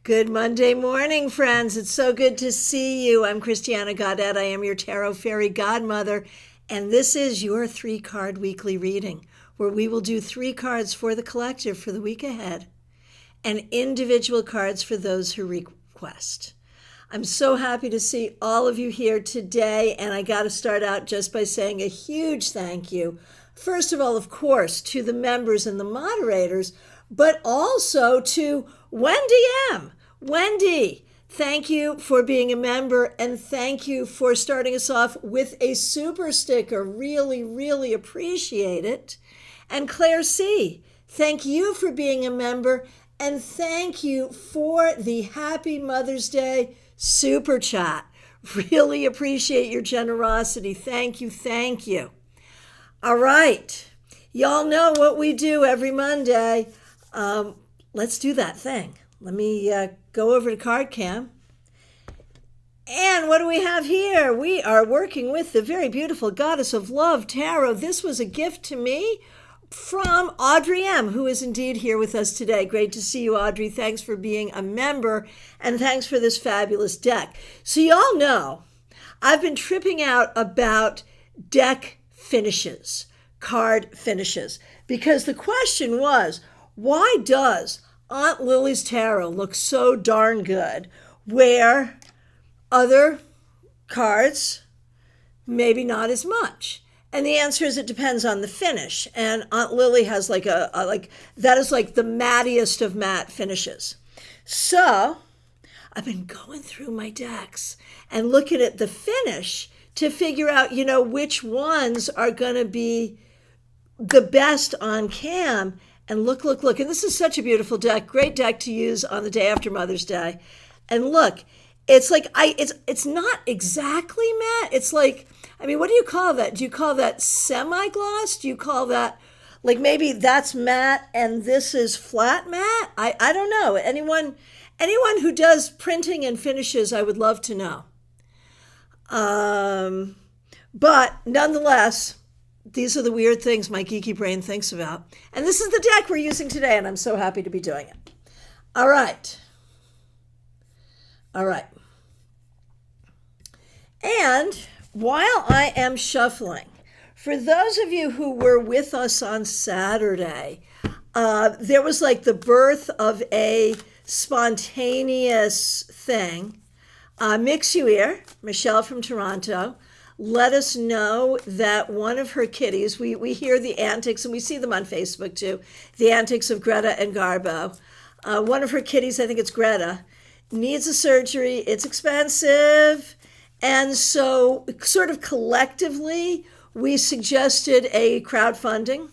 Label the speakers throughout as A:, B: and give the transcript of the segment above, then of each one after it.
A: Good Monday morning, friends. It's so good to see you. I'm Christiana Gaudet. I am your Tarot Fairy Godmother, and this is your 3-card weekly reading, where we will do 3 cards for the collective for the week ahead and individual cards for those who request. I'm so happy to see all of you here today, and I got to start out just by saying a huge thank you. First of all, of course, to the members and the moderators, but also to Wendy M. Wendy, thank you for being a member, and thank you for starting us off with a super sticker. Really, really appreciate it. And Claire C., thank you for being a member, and thank you for the Happy Mother's Day super chat. Really appreciate your generosity. Thank you, thank you. All right. Y'all know what we do every Monday. Let's do that thing. Let me go over to CardCam. And what do we have here? We are working with the very beautiful Goddess of Love Tarot. This was a gift to me from Audrey M., who is indeed here with us today. Great to see you, Audrey. Thanks for being a member, and thanks for this fabulous deck. So y'all know I've been tripping out about deck finishes, card finishes, because the question was, why does Aunt Lily's Tarot look so darn good where other cards maybe not as much? And the answer is it depends on the finish. And Aunt Lily has like that is like the mattiest of matte finishes. So I've been going through my decks and looking at the finish to figure out, which ones are going to be the best on cam. And look. And this is such a beautiful deck. Great deck to use on the day after Mother's Day. And look, it's like it's not exactly matte. It's like, what do you call that? Do you call that semi-gloss? Do you call that, like, maybe that's matte and this is flat matte? I don't know. Anyone who does printing and finishes, I would love to know. But nonetheless, these are the weird things my geeky brain thinks about. And this is the deck we're using today, and I'm so happy to be doing it. All right. And while I am shuffling, for those of you who were with us on Saturday, there was like the birth of a spontaneous thing. Mix You Ear, Michelle from Toronto, let us know that one of her kitties, we hear the antics, and we see them on Facebook too, the antics of Greta and Garbo. One of her kitties, I think it's Greta, needs a surgery. It's expensive. And so sort of collectively, we suggested a crowdfunding.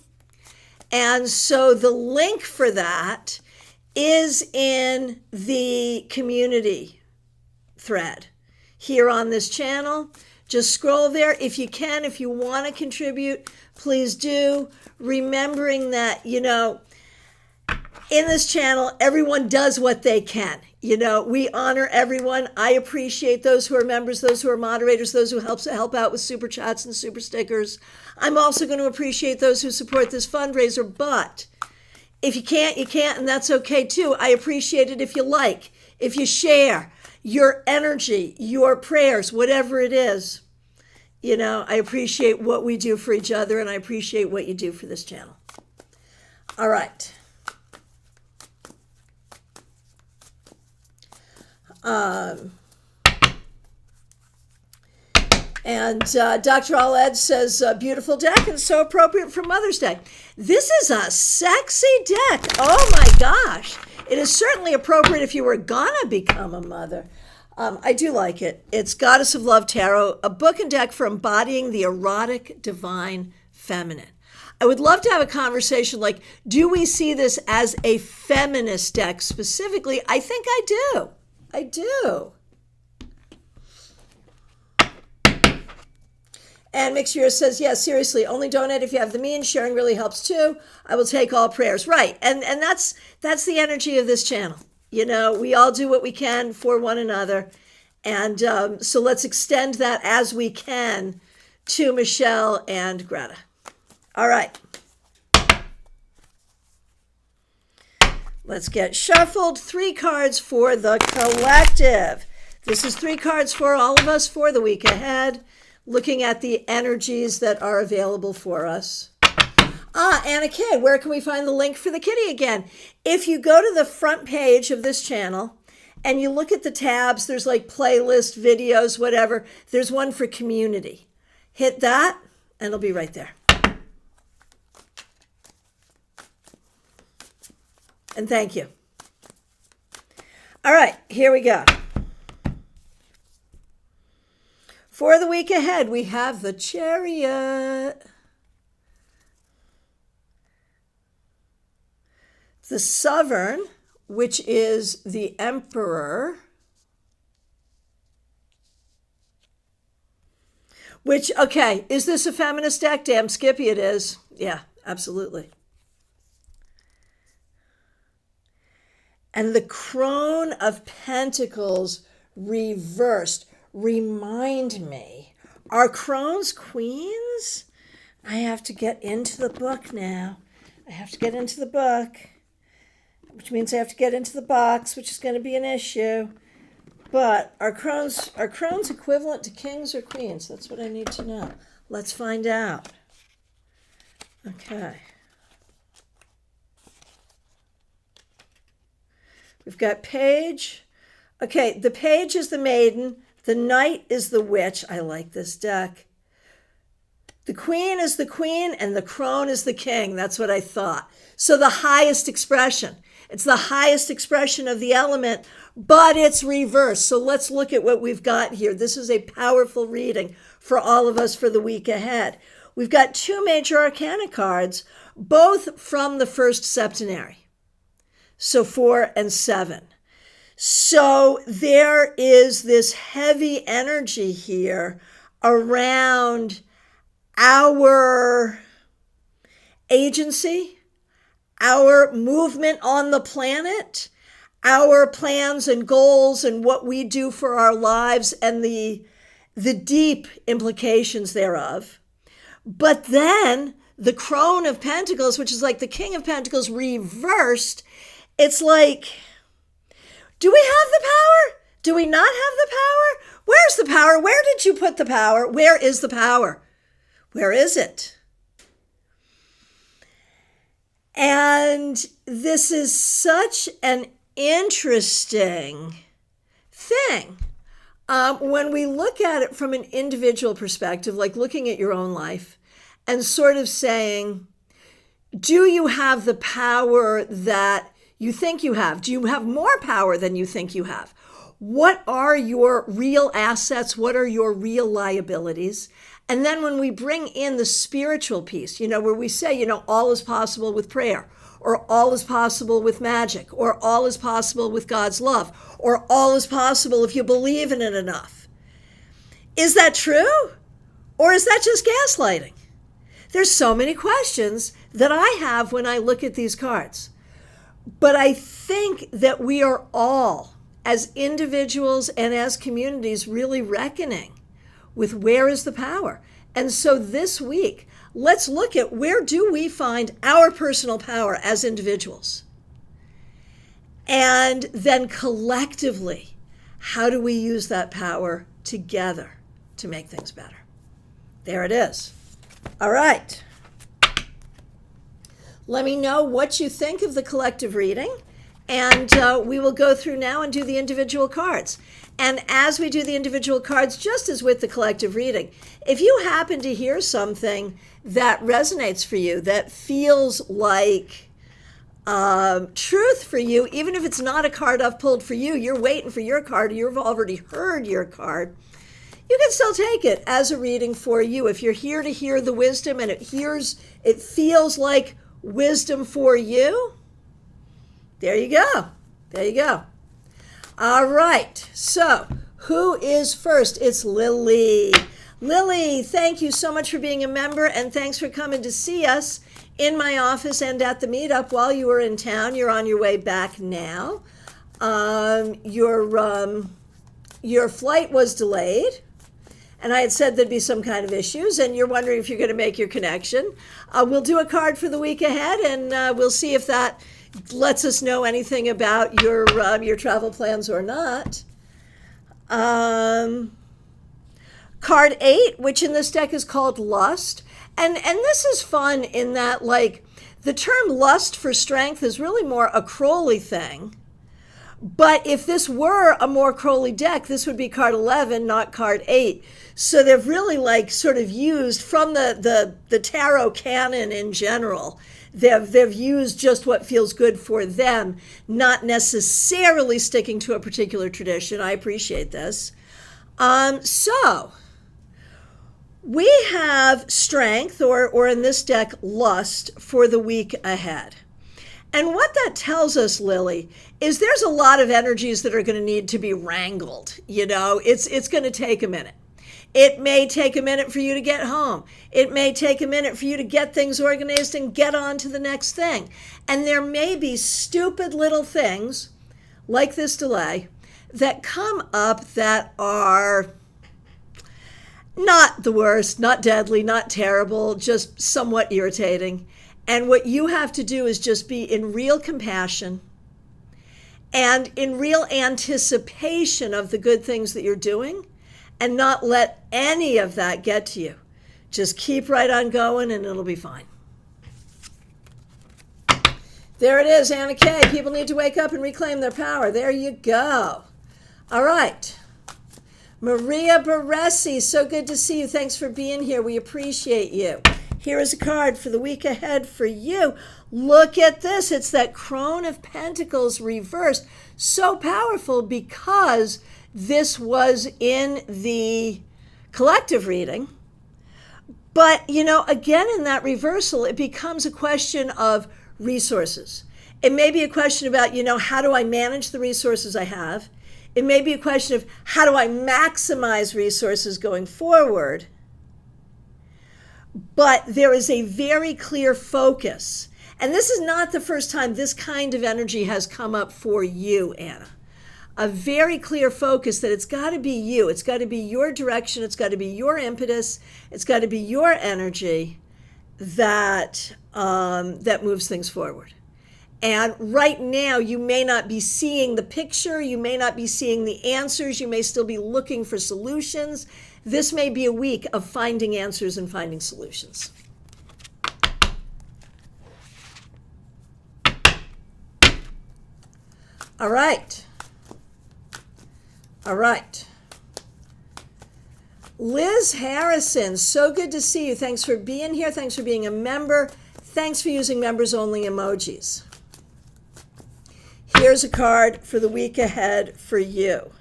A: And so the link for that is in the community thread here on this channel. Just scroll there if you can. If you want to contribute, please do. Remembering that, in this channel, everyone does what they can. We honor everyone. I appreciate those who are members, those who are moderators, those who help out with super chats and super stickers. I'm also going to appreciate those who support this fundraiser, but if you can't, you can't, and that's okay too. I appreciate it if you like, if you share your energy, your prayers, whatever it is. I appreciate what we do for each other, and I appreciate what you do for this channel. All right. And Dr. Aled says, beautiful deck and so appropriate for Mother's Day. This is a sexy deck. Oh my gosh. It is certainly appropriate if you were gonna become a mother. I do like it. It's Goddess of Love Tarot, a book and deck for embodying the erotic, divine, feminine. I would love to have a conversation like, do we see this as a feminist deck specifically? I think I do. I do. And Mixure says, yeah, seriously, only donate if you have the means. Sharing really helps too. I will take all prayers. Right. And that's the energy of this channel. We all do what we can for one another. And so let's extend that as we can to Michelle and Greta. All right. Let's get shuffled. 3 cards for the collective. This is 3 cards for all of us for the week ahead, looking at the energies that are available for us. Anna K, where can we find the link for the kitty again? If you go to the front page of this channel and you look at the tabs, there's like playlist, videos, whatever. There's one for community. Hit that and it'll be right there. And thank you. All right, here we go. For the week ahead, we have the Chariot, the Sovereign, which is the Emperor, which, okay, is this a feminist deck? Damn Skippy it is. Yeah, absolutely. And the Crone of Pentacles reversed. Remind me, are crones queens? I have to get into the book now. I have to get into the book, which means I have to get into the box, which is going to be an issue. But are crones equivalent to kings or queens? That's what I need to know. Let's find out. Okay. We've got page. Okay, the page is the maiden. The knight is the witch. I like this deck. The queen is the queen and the crone is the king. That's what I thought. So the highest expression. It's the highest expression of the element, but it's reversed. So let's look at what we've got here. This is a powerful reading for all of us for the week ahead. We've got 2 major arcana cards, both from the first septenary. So 4 and 7. So there is this heavy energy here around our agency, our movement on the planet, our plans and goals and what we do for our lives and the deep implications thereof. But then the Crone of Pentacles, which is like the King of Pentacles reversed, it's like, do we have the power? Do we not have the power? Where's the power? Where did you put the power? Where is the power? Where is it? And this is such an interesting thing. When we look at it from an individual perspective, like looking at your own life and sort of saying, do you have the power that you think you have? Do you have more power than you think you have? What are your real assets? What are your real liabilities? And then when we bring in the spiritual piece, where we say, all is possible with prayer, or all is possible with magic, or all is possible with God's love, or all is possible if you believe in it enough. Is that true? Or is that just gaslighting? There's so many questions that I have when I look at these cards. But I think that we are all, as individuals and as communities, really reckoning with where is the power. And so this week, let's look at where do we find our personal power as individuals? And then collectively, how do we use that power together to make things better? There it is. All right. Let me know what you think of the collective reading, and we will go through now and do the individual cards. And as we do the individual cards, just as with the collective reading, if you happen to hear something that resonates for you, that feels like truth for you, even if it's not a card I've pulled for you, you're waiting for your card, or you've already heard your card, you can still take it as a reading for you. If you're here to hear the wisdom and it feels like wisdom for you, there you go. There you go. All right. So who is first? It's Lily. Lily, thank you so much for being a member, and thanks for coming to see us in my office and at the meetup while you were in town. You're on your way back now. Your flight was delayed, and I had said there'd be some kind of issues, and you're wondering if you're going to make your connection. We'll do a card for the week ahead, and we'll see if that lets us know anything about your travel plans or not. Card 8, which in this deck is called Lust. And this is fun in that, like, the term lust for strength is really more a Crowley thing. But if this were a more Crowley deck, this would be card 11, not card 8. So they've really, like, sort of used from the tarot canon in general, they've used just what feels good for them, not necessarily sticking to a particular tradition. I appreciate this. So we have strength, or in this deck, lust, for the week ahead. And what that tells us, Lily, is there's a lot of energies that are going to need to be wrangled. You know, it's going to take a minute. It may take a minute for you to get home. It may take a minute for you to get things organized and get on to the next thing. And there may be stupid little things, like this delay, that come up that are not the worst, not deadly, not terrible, just somewhat irritating. And what you have to do is just be in real compassion and in real anticipation of the good things that you're doing, and not let any of that get to you. Just keep right on going and it'll be fine. There it is, Anna Kay. People need to wake up and reclaim their power. There you go. All right. Maria Baresi, so good to see you. Thanks for being here. We appreciate you. Here is a card for the week ahead for you. Look at this. It's that Crone of Pentacles reversed. So powerful because this was in the collective reading. But, you know, again, in that reversal, it becomes a question of resources. It may be a question about, you know, how do I manage the resources I have? It may be a question of how do I maximize resources going forward? But there is a very clear focus. And this is not the first time this kind of energy has come up for you, Anna. A very clear focus that it's got to be you. It's got to be your direction. It's got to be your impetus. It's got to be your energy that that moves things forward. And right now, you may not be seeing the picture. You may not be seeing the answers. You may still be looking for solutions. This may be a week of finding answers and finding solutions. All right. All right. Liz Harrison, so good to see you. Thanks for being here. Thanks for being a member. Thanks for using members only emojis. Here's a card for the week ahead for you.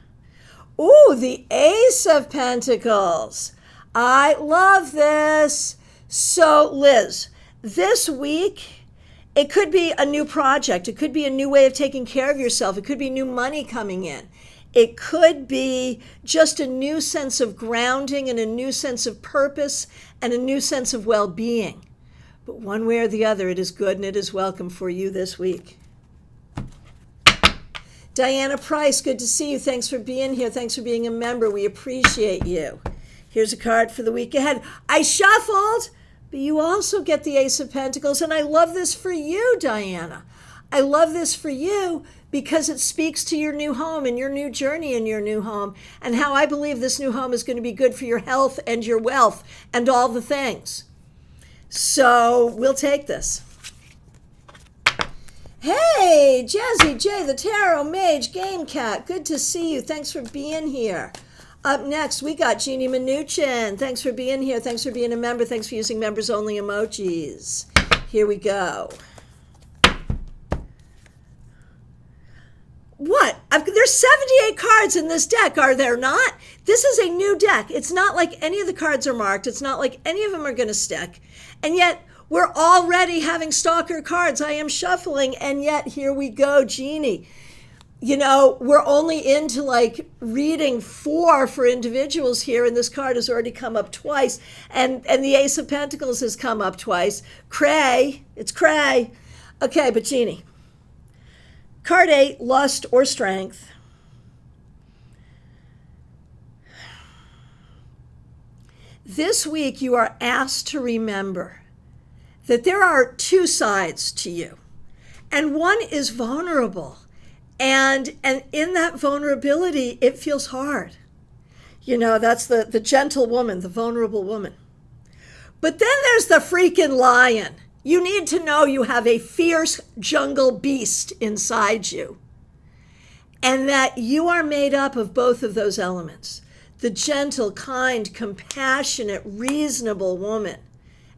A: Ooh, the Ace of Pentacles. I love this. So, Liz, this week, it could be a new project. It could be a new way of taking care of yourself. It could be new money coming in. It could be just a new sense of grounding and a new sense of purpose and a new sense of well-being. But one way or the other, it is good and it is welcome for you this week. Diana Price, good to see you. Thanks for being here. Thanks for being a member. We appreciate you. Here's a card for the week ahead. I shuffled, but you also get the Ace of Pentacles, and I love this for you, Diana. I love this for you because it speaks to your new home and your new journey in your new home and how I believe this new home is going to be good for your health and your wealth and all the things. So we'll take this. Hey, Jazzy J, the Tarot Mage, Game Cat, good to see you. Thanks for being here. Up next, we got Jeannie Mnuchin. Thanks for being here. Thanks for being a member. Thanks for using members only emojis. Here we go. What? There's 78 cards in this deck, are there not? This is a new deck. It's not like any of the cards are marked. It's not like any of them are going to stick. And yet, we're already having stalker cards. I am shuffling, and yet here we go, Jeannie. You know, we're only into like reading 4 for individuals here, and this card has already come up twice, and the Ace of Pentacles has come up twice. Cray, it's cray. Okay, but Jeannie, card 8, lust or strength. This week you are asked to remember that there are 2 sides to you. And one is vulnerable. And in that vulnerability, it feels hard. That's the gentle woman, the vulnerable woman. But then there's the freaking lion. You need to know you have a fierce jungle beast inside you. And that you are made up of both of those elements. The gentle, kind, compassionate, reasonable woman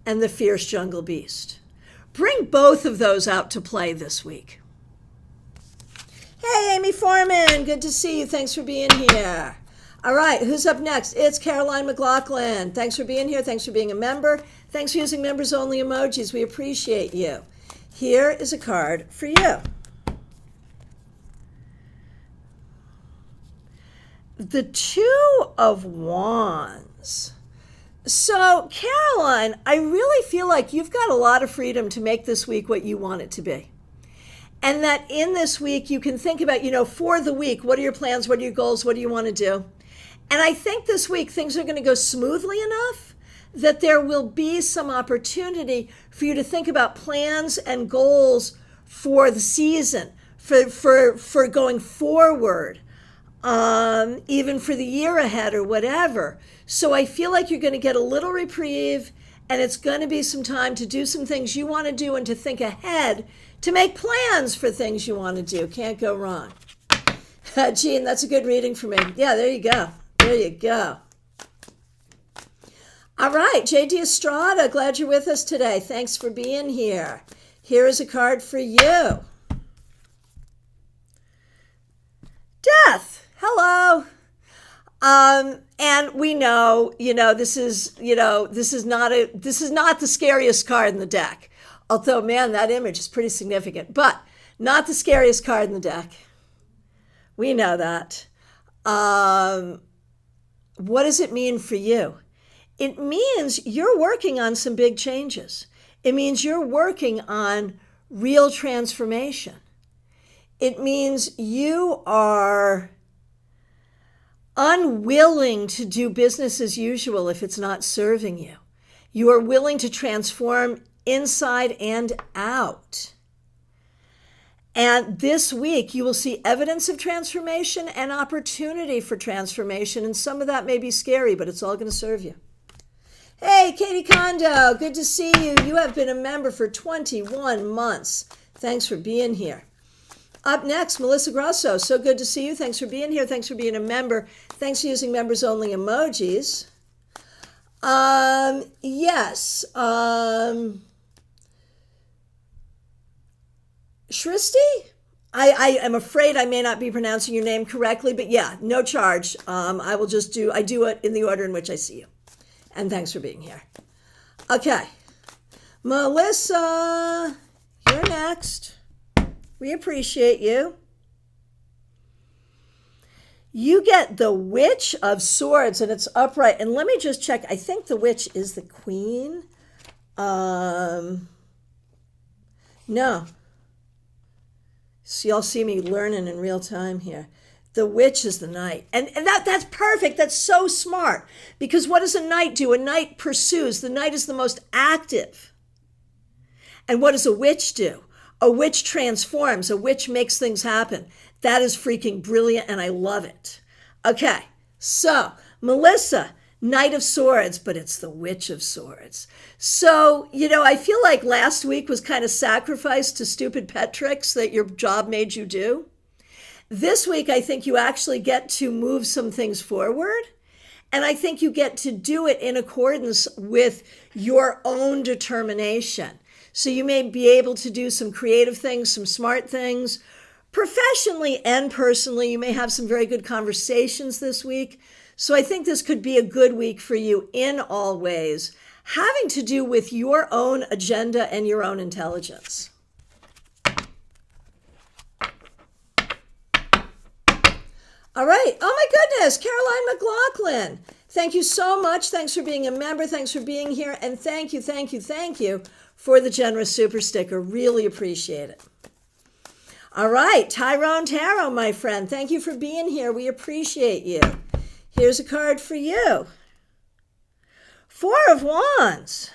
A: and the fierce jungle beast. Bring both of those out to play this week. Hey, Amy Foreman, good to see you. Thanks for being here. All right, who's up next? It's Caroline McLaughlin. Thanks for being here. Thanks for being a member. Thanks for using members-only emojis. We appreciate you. Here is a card for you. The Two of Wands. So, Caroline, I really feel like you've got a lot of freedom to make this week what you want it to be. And that in this week, you can think about, for the week, what are your plans? What are your goals? What do you want to do? And I think this week, things are going to go smoothly enough that there will be some opportunity for you to think about plans and goals for the season, for going forward. Even for the year ahead or whatever. So I feel like you're going to get a little reprieve, and it's going to be some time to do some things you want to do and to think ahead, to make plans for things you want to do. Can't go wrong. Jean, that's a good reading for me. Yeah, there you go. There you go. All right, JD Estrada, glad you're with us today. Thanks for being here. Here is a card for you. Death. Hello. And we know, this is not the scariest card in the deck. Although, man, that image is pretty significant, but not the scariest card in the deck. We know that. What does it mean for you? It means you're working on some big changes. It means you're working on real transformation. It means you are unwilling to do business as usual if it's not serving you. You are willing to transform inside and out. And this week, you will see evidence of transformation and opportunity for transformation. And some of that may be scary, but it's all going to serve you. Hey, Katie Kondo, good to see you. You have been a member for 21 months. Thanks for being here. Up next, Melissa Grosso. So good to see you. Thanks for being here. Thanks for being a member. Thanks for using members-only emojis. Yes. Shristi? I am afraid I may not be pronouncing your name correctly, but yeah, no charge. I do it in the order in which I see you. And thanks for being here. Okay. Melissa, you're next. We appreciate you. You get the Witch of Swords, and it's upright. And let me just check. I think the Witch is the Queen. No. So y'all see me learning in real time here. The Witch is the Knight. And that's perfect. That's so smart. Because what does a knight do? A knight pursues. The knight is the most active. And what does a witch do? A witch transforms. A witch makes things happen. That is freaking brilliant, and I love it. Okay, so Melissa, Knight of Swords, but it's the Witch of Swords. So, I feel like last week was kind of sacrificed to stupid pet tricks that your job made you do. This week, I think you actually get to move some things forward, and I think you get to do it in accordance with your own determination. So you may be able to do some creative things, some smart things. Professionally and personally, you may have some very good conversations this week. So I think this could be a good week for you in all ways, having to do with your own agenda and your own intelligence. All right. Oh my goodness, Caroline McLaughlin. Thank you so much. Thanks for being a member. Thanks for being here. And thank you for the generous super sticker. Really appreciate it. All right, Tyrone Tarot, my friend. Thank you for being here. We appreciate you. Here's a card for you. Four of Wands.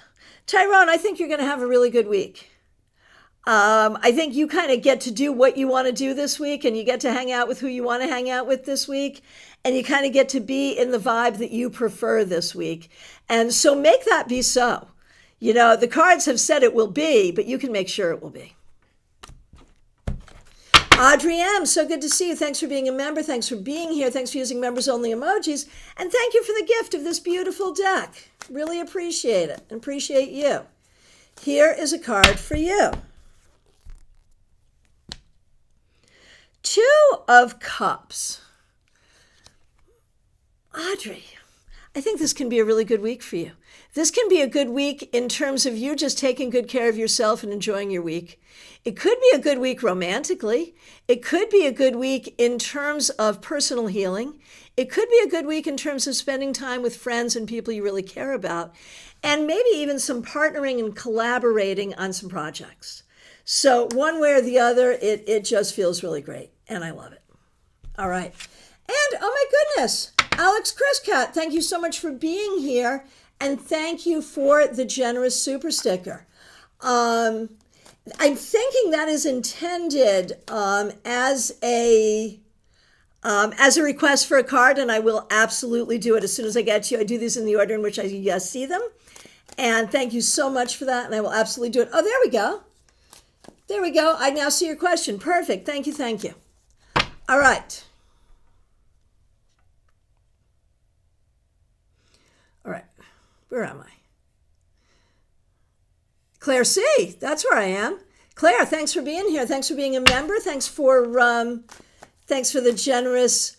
A: Tyrone, I think you're going to have a really good week. I think you kind of get to do what you want to do this week, and you get to hang out with who you want to hang out with this week. And you kind of get to be in the vibe that you prefer this week. And so make that be so. You know, the cards have said it will be, but you can make sure it will be. Audrey M., so good to see you. Thanks for being a member. Thanks for being here. Thanks for using members-only emojis. And thank you for the gift of this beautiful deck. Really appreciate it and appreciate you. Here is a card for you. Two of Cups. Audrey, I think this can be a really good week for you. This can be a good week in terms of you just taking good care of yourself and enjoying your week. It could be a good week romantically. It could be a good week in terms of personal healing. It could be a good week in terms of spending time with friends and people you really care about, and maybe even some partnering and collaborating on some projects. So one way or the other, it just feels really great, and I love it. All right. And, oh my goodness, Alex Chriscat, thank you so much for being here, and thank you for the generous super sticker. I'm thinking that is intended as a request for a card, and I will absolutely do it as soon as I get to you. I do these in the order in which I see them, and thank you so much for that, and I will absolutely do it. Oh, there we go. There we go. I now see your question. Perfect. Thank you. Thank you. All right. All right. Where am I? Claire C. That's where I am. Claire, thanks for being here. Thanks for being a member. Thanks for the generous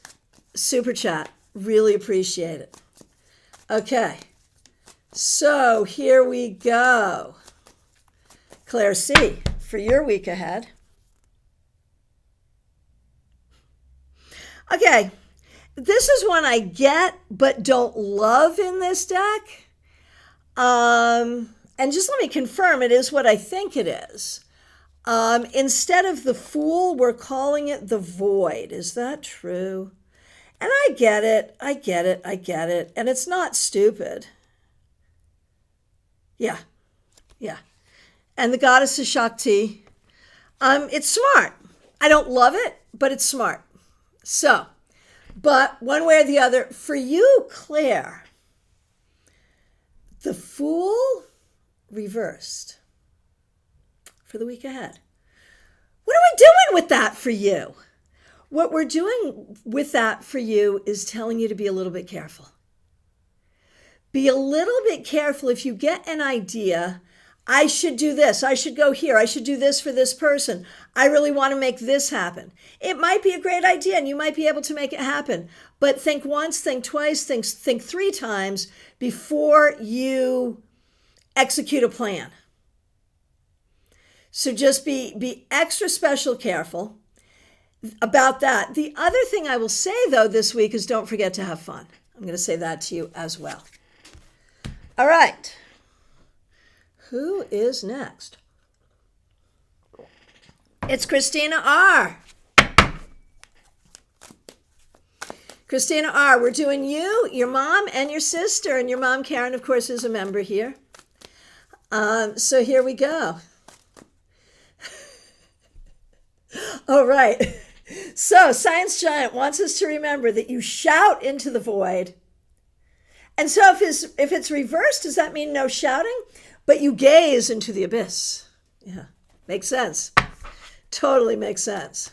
A: super chat. Really appreciate it. Okay. So here we go. Claire C., for your week ahead. Okay. This is one I get but don't love in this deck. And just let me confirm, it is what I think it is. Instead of the Fool, we're calling it the Void. Is that true? And I get it. I get it. I get it. And it's not stupid. Yeah. Yeah. And the goddess is Shakti. It's smart. I don't love it, but it's smart. So, but one way or the other, for you, Claire, the Fool reversed for the week ahead. What are we doing with that for you? What we're doing with that for you is telling you to be a little bit careful. Be a little bit careful if you get an idea. I should do this. I should go here. I should do this for this person. I really want to make this happen. It might be a great idea and you might be able to make it happen. But think once, think twice, think 3 times before you execute a plan. So just be extra special careful about that. The other thing I will say, though, this week is don't forget to have fun. I'm going to say that to you as well. All right. Who is next? It's Christina R. Christina R., we're doing you, your mom, and your sister. And your mom, Karen, of course, is a member here. So here we go. All right. So Science Giant wants us to remember that you shout into the void. And so if it's reversed, does that mean no shouting? But you gaze into the abyss. Yeah, makes sense. Totally makes sense.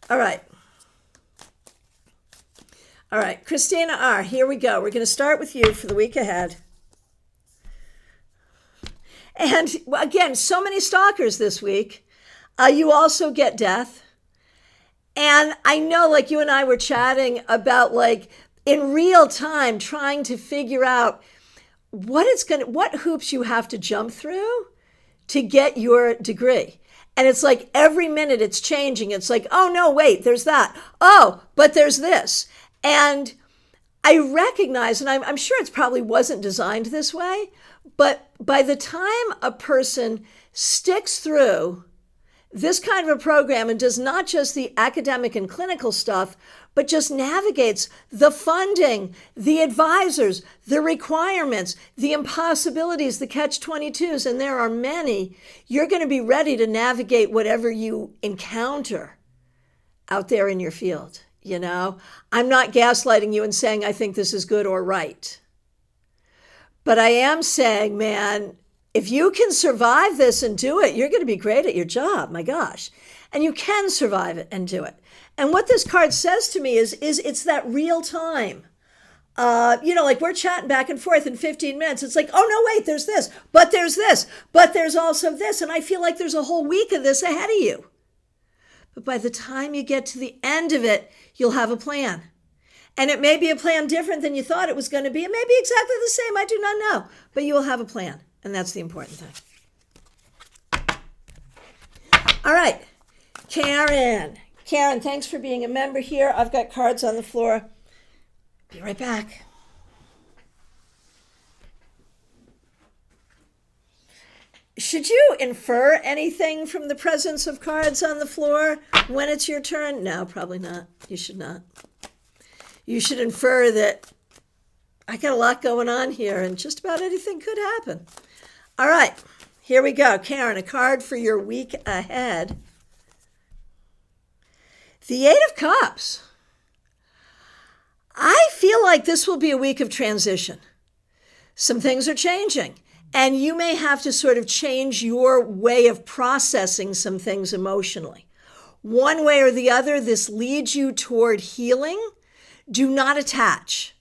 A: All right. All right, Christina R., here we go. We're going to start with you for the week ahead. And again, so many stalkers this week. You also get death. And I know, like you and I were chatting about, like, in real time, trying to figure out what hoops you have to jump through to get your degree. And it's like every minute it's changing. It's like, oh, no, wait, there's that. Oh, but there's this. And I recognize, and I'm sure it probably wasn't designed this way, but by the time a person sticks through this kind of a program and does not just the academic and clinical stuff, but just navigates the funding, the advisors, the requirements, the impossibilities, the catch-22s, and there are many, you're going to be ready to navigate whatever you encounter out there in your field. You know, I'm not gaslighting you and saying I think this is good or right. But I am saying, man, if you can survive this and do it, you're going to be great at your job, my gosh. And you can survive it and do it. And what this card says to me is it's that real time. Like we're chatting back and forth in 15 minutes. It's like, oh, no, wait, there's this, but there's also this. And I feel like there's a whole week of this ahead of you. But by the time you get to the end of it, you'll have a plan. And it may be a plan different than you thought it was going to be. It may be exactly the same. I do not know. But you will have a plan. And that's the important thing. All right. Karen. Karen, thanks for being a member here. I've got cards on the floor. Be right back. Should you infer anything from the presence of cards on the floor when it's your turn? No, probably not. You should not. You should infer that I got a lot going on here and just about anything could happen. All right, here we go. Karen, a card for your week ahead. The Eight of Cups. I feel like this will be a week of transition. Some things are changing, and you may have to sort of change your way of processing some things emotionally. One way or the other, this leads you toward healing. Do not attach.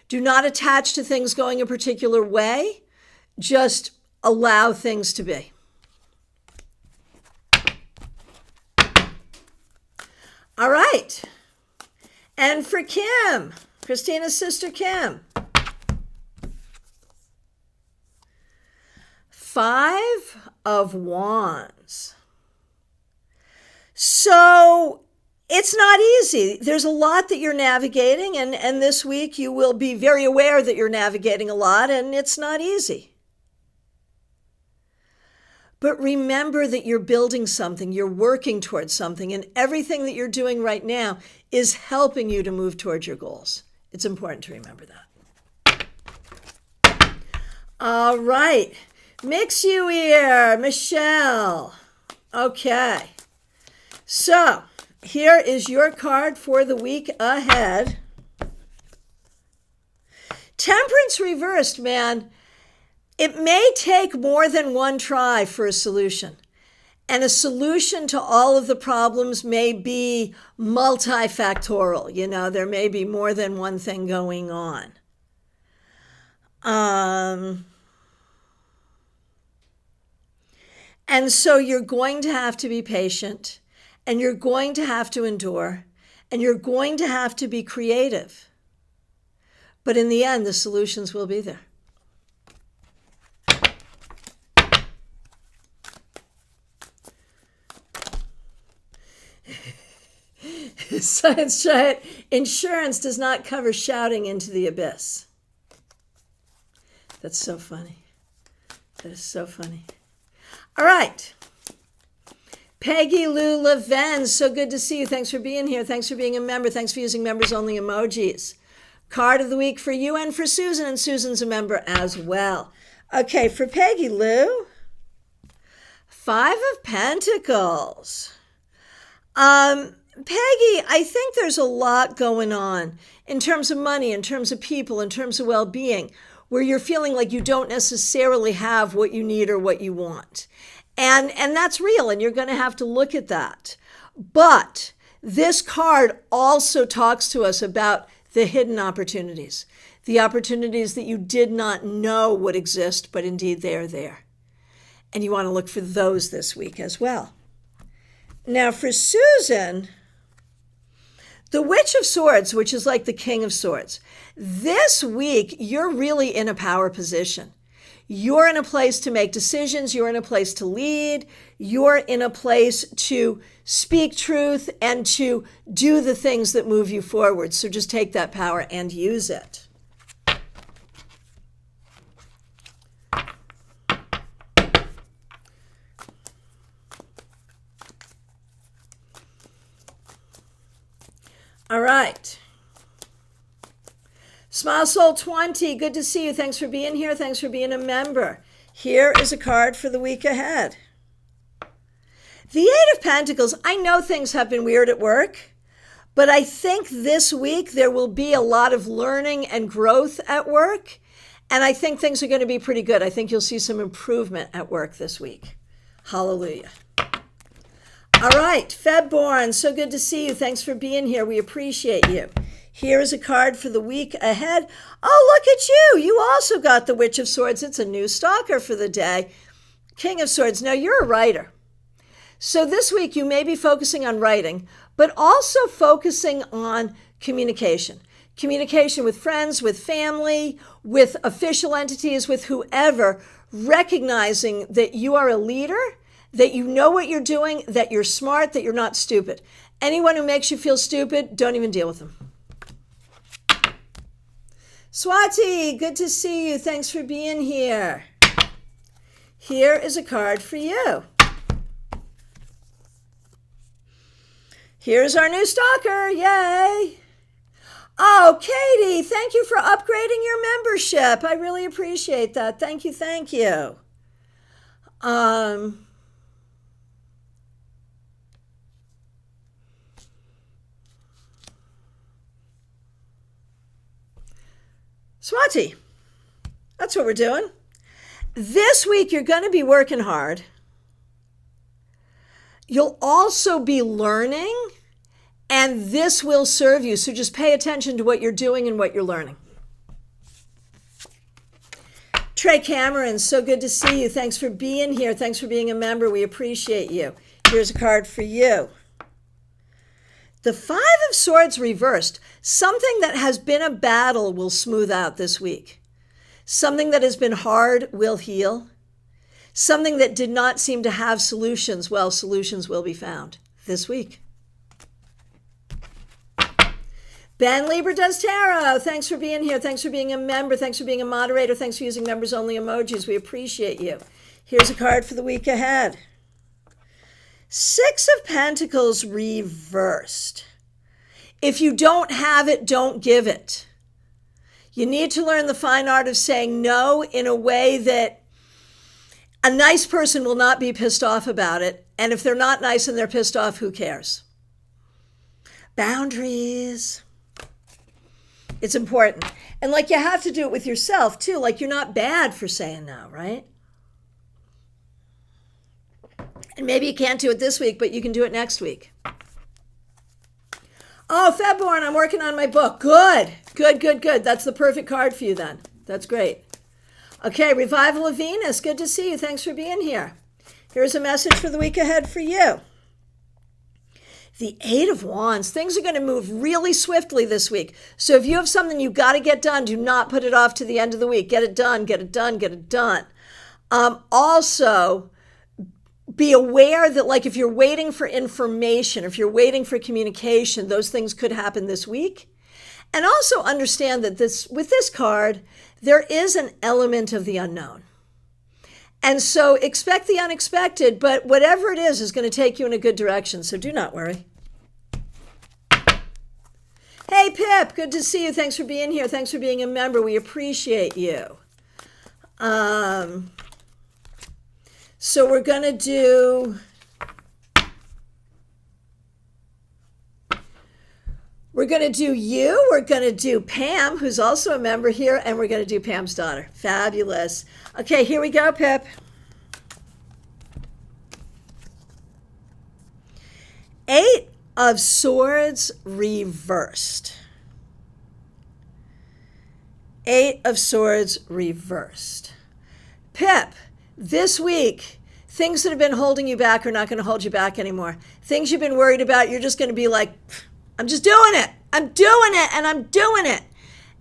A: Do not attach to things going a particular way. Just allow things to be. All right. And for Kim, Christina's sister Kim. 5 of Wands. So it's not easy. There's a lot that you're navigating, and this week you will be very aware that you're navigating a lot, and it's not easy. But remember that you're building something, you're working towards something, and everything that you're doing right now is helping you to move towards your goals. It's important to remember that. All right. Mix you ear, Michelle. Okay. So here is your card for the week ahead. Temperance reversed, man. It may take more than one try for a solution. And a solution to all of the problems may be multifactorial. You know, there may be more than one thing going on. And so you're going to have to be patient, and you're going to have to endure, and you're going to have to be creative. But in the end, the solutions will be there. Science Giant, insurance does not cover shouting into the abyss. That's so funny. That is so funny. All right. Peggy Lou Leven, so good to see you. Thanks for being here. Thanks for being a member. Thanks for using members-only emojis. Card of the week for you and for Susan, and Susan's a member as well. Okay, for Peggy Lou, 5 of Pentacles. Peggy, I think there's a lot going on in terms of money, in terms of people, in terms of well-being, where you're feeling like you don't necessarily have what you need or what you want. And that's real, and you're going to have to look at that. But this card also talks to us about the hidden opportunities, the opportunities that you did not know would exist, but indeed they are there. And you want to look for those this week as well. Now for Susan, the Witch of Swords, which is like the King of Swords, this week you're really in a power position. You're in a place to make decisions. You're in a place to lead. You're in a place to speak truth and to do the things that move you forward. So just take that power and use it. All right. Smile Soul 20, good to see you. Thanks for being here. Thanks for being a member. Here is a card for the week ahead. The Eight of Pentacles. I know things have been weird at work, but I think this week there will be a lot of learning and growth at work, and I think things are going to be pretty good. I think you'll see some improvement at work this week. Hallelujah. All right, Febborn, so good to see you. Thanks for being here. We appreciate you. Here is a card for the week ahead. Oh, look at you. You also got the Witch of Swords. It's a new stalker for the day. King of Swords. Now, you're a writer. So this week you may be focusing on writing, but also focusing on communication. Communication with friends, with family, with official entities, with whoever, recognizing that you are a leader, that you know what you're doing, that you're smart, that you're not stupid. Anyone who makes you feel stupid, don't even deal with them. Swati, good to see you. Thanks for being here. Here is a card for you. Here's our new stalker. Yay. Oh, Katie, thank you for upgrading your membership. I really appreciate that. Thank you. Thank you. Swati, that's what we're doing. This week, you're going to be working hard. You'll also be learning, and this will serve you. So just pay attention to what you're doing and what you're learning. Trey Cameron, so good to see you. Thanks for being here. Thanks for being a member. We appreciate you. Here's a card for you. The Five of Swords reversed. Something that has been a battle will smooth out this week. Something that has been hard will heal. Something that did not seem to have solutions, well, solutions will be found this week. Ben Lieber does tarot. Thanks for being here. Thanks for being a member. Thanks for being a moderator. Thanks for using members-only emojis. We appreciate you. Here's a card for the week ahead. Six of Pentacles reversed. If you don't have it, don't give it. You need to learn the fine art of saying no in a way that a nice person will not be pissed off about it. And if they're not nice and they're pissed off, who cares? Boundaries. It's important. And like you have to do it with yourself too. Like you're not bad for saying no, right? And maybe you can't do it this week, but you can do it next week. Oh, Febborn, I'm working on my book. Good, good, good, good. That's the perfect card for you then. That's great. Okay, Revival of Venus. Good to see you. Thanks for being here. Here's a message for the week ahead for you. The Eight of Wands. Things are going to move really swiftly this week. So if you have something you've got to get done, do not put it off to the end of the week. Get it done, get it done, get it done. Also, be aware that like if you're waiting for information, if you're waiting for communication, those things could happen this week. And also understand that with this card, there is an element of the unknown. And so expect the unexpected, but whatever it is going to take you in a good direction. So do not worry. Hey, Pip, good to see you. Thanks for being here. Thanks for being a member. We appreciate you. So we're going to do... We're going to do you, we're going to do Pam, who's also a member here, and we're going to do Pam's daughter. Fabulous. Okay, here we go, Pip. Eight of Swords reversed. Eight of Swords reversed. Pip, this week, things that have been holding you back are not going to hold you back anymore. Things you've been worried about, you're just going to be like... I'm just doing it. I'm doing it, and I'm doing it.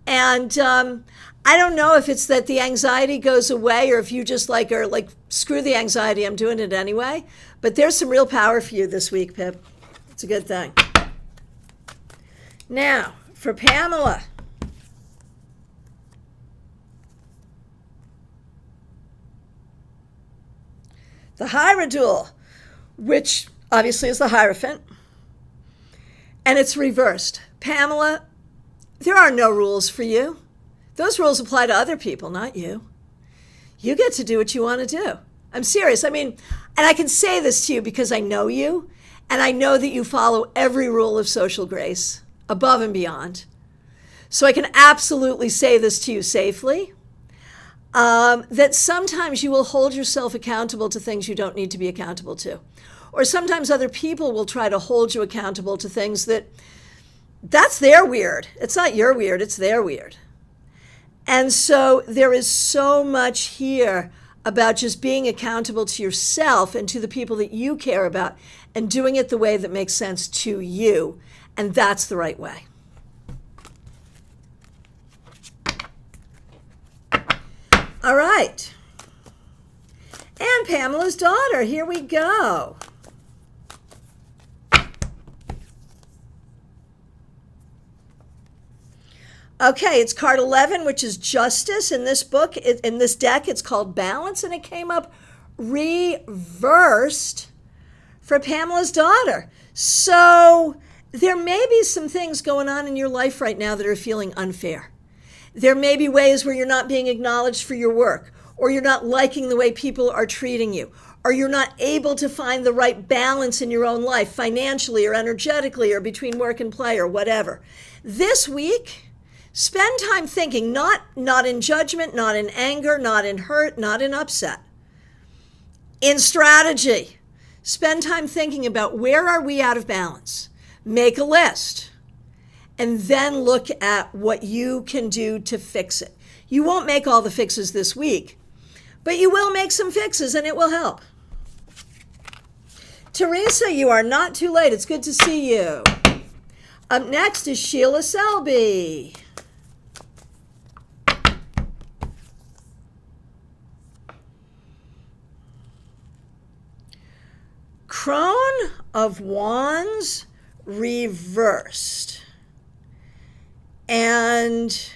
A: And I don't know if it's that the anxiety goes away or if you just are like, screw the anxiety, I'm doing it anyway. But there's some real power for you this week, Pip. It's a good thing. Now, for Pamela. The Hierodule, which obviously is the Hierophant. And it's reversed. Pamela, there are no rules for you. Those rules apply to other people, not you. You get to do what you want to do. I'm serious. I mean, and I can say this to you because I know you, and I know that you follow every rule of social grace, above and beyond. So I can absolutely say this to you safely, that sometimes you will hold yourself accountable to things you don't need to be accountable to. Or sometimes other people will try to hold you accountable to things that's their weird. It's not your weird, it's their weird. And so there is so much here about just being accountable to yourself and to the people that you care about and doing it the way that makes sense to you. And that's the right way. All right. And Pamela's daughter, here we go. Okay, it's card 11, which is justice. In this book, in this deck, it's called balance, and it came up reversed for Pamela's daughter. So there may be some things going on in your life right now that are feeling unfair. There may be ways where you're not being acknowledged for your work, or you're not liking the way people are treating you, or you're not able to find the right balance in your own life, financially or energetically, or between work and play, or whatever. This week, spend time thinking, not in judgment, not in anger, not in hurt, not in upset. In strategy, spend time thinking about where are we out of balance. Make a list, and then look at what you can do to fix it. You won't make all the fixes this week, but you will make some fixes, and it will help. Teresa, you are not too late. It's good to see you. Up next is Sheila Selby. Crone of Wands reversed. And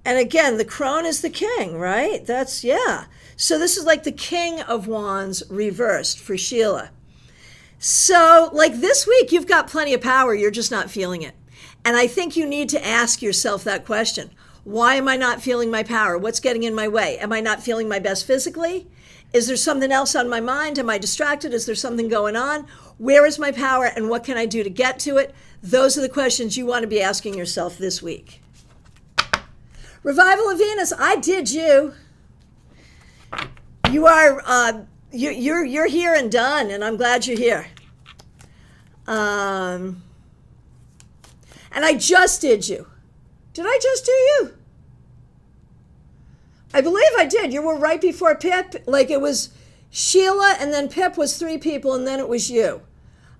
A: again, the crone is the king, right? So this is like the King of Wands reversed for Sheila. So like this week, you've got plenty of power. You're just not feeling it. And I think you need to ask yourself that question. Why am I not feeling my power? What's getting in my way? Am I not feeling my best physically? Is there something else on my mind? Am I distracted? Is there something going on? Where is my power and what can I do to get to it? Those are the questions you want to be asking yourself this week. Revival of Venus, I did you. You are, you're here and done, and I'm glad you're here. And I just did you. Did I just do you? I believe I did. You were right before Pip. Like it was Sheila, and then Pip was 3 people, and then it was you.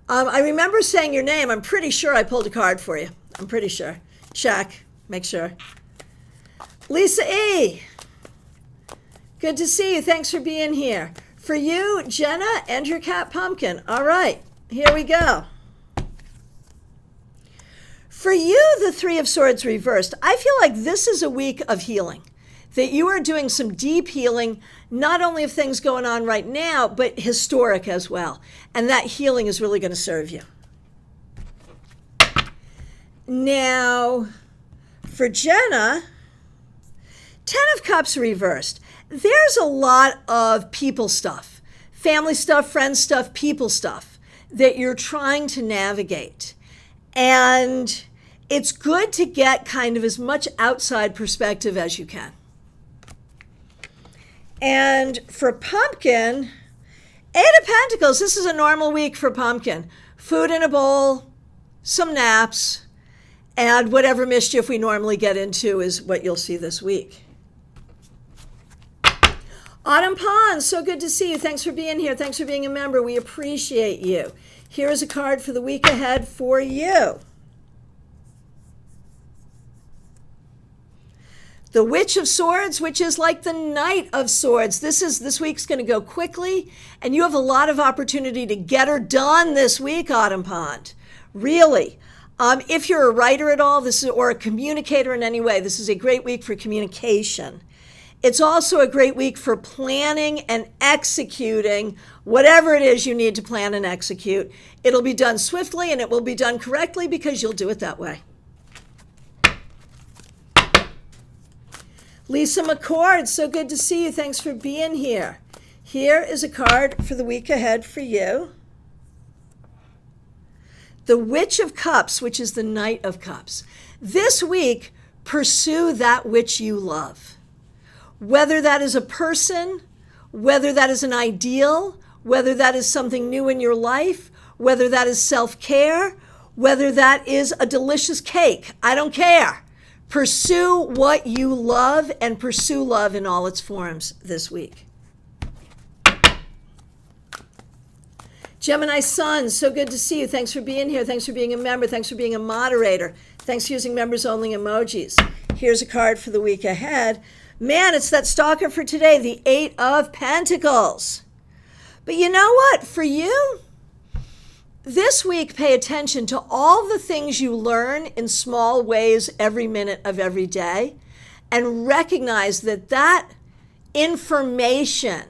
A: I remember saying your name. I'm pretty sure I pulled a card for you. I'm pretty sure. Check. Make sure. Lisa E. Good to see you. Thanks for being here. For you, Jenna, and your cat Pumpkin. All right. Here we go. For you, the 3 of Swords reversed. I feel like this is a week of healing. That you are doing some deep healing, not only of things going on right now, but historic as well. And that healing is really going to serve you. Now, for Jenna, 10 of Cups reversed. There's a lot of people stuff, family stuff, friend stuff, people stuff that you're trying to navigate. And it's good to get kind of as much outside perspective as you can. And for Pumpkin, 8 of Pentacles, this is a normal week for Pumpkin. Food in a bowl, some naps, and whatever mischief we normally get into is what you'll see this week. Autumn Pond, so good to see you. Thanks for being here. Thanks for being a member. We appreciate you. Here is a card for the week ahead for you. The Witch of Swords, which is like the Knight of Swords. This week's going to go quickly, and you have a lot of opportunity to get her done this week, Autumn Pond. Really. If you're a writer at all, or a communicator in any way, this is a great week for communication. It's also a great week for planning and executing whatever it is you need to plan and execute. It'll be done swiftly, and it will be done correctly because you'll do it that way. Lisa McCord, so good to see you. Thanks for being here. Here is a card for the week ahead for you. The Witch of Cups, which is the Knight of Cups. This week, pursue that which you love. Whether that is a person, whether that is an ideal, whether that is something new in your life, whether that is self-care, whether that is a delicious cake, I don't care. Pursue what you love and pursue love in all its forms this week. Gemini Sun, so good to see you. Thanks for being here. Thanks for being a member. Thanks for being a moderator. Thanks for using members only emojis. Here's a card for the week ahead. Man, it's that stalker for today, the Eight of Pentacles. But you know what? For you, this week, pay attention to all the things you learn in small ways every minute of every day and recognize that that information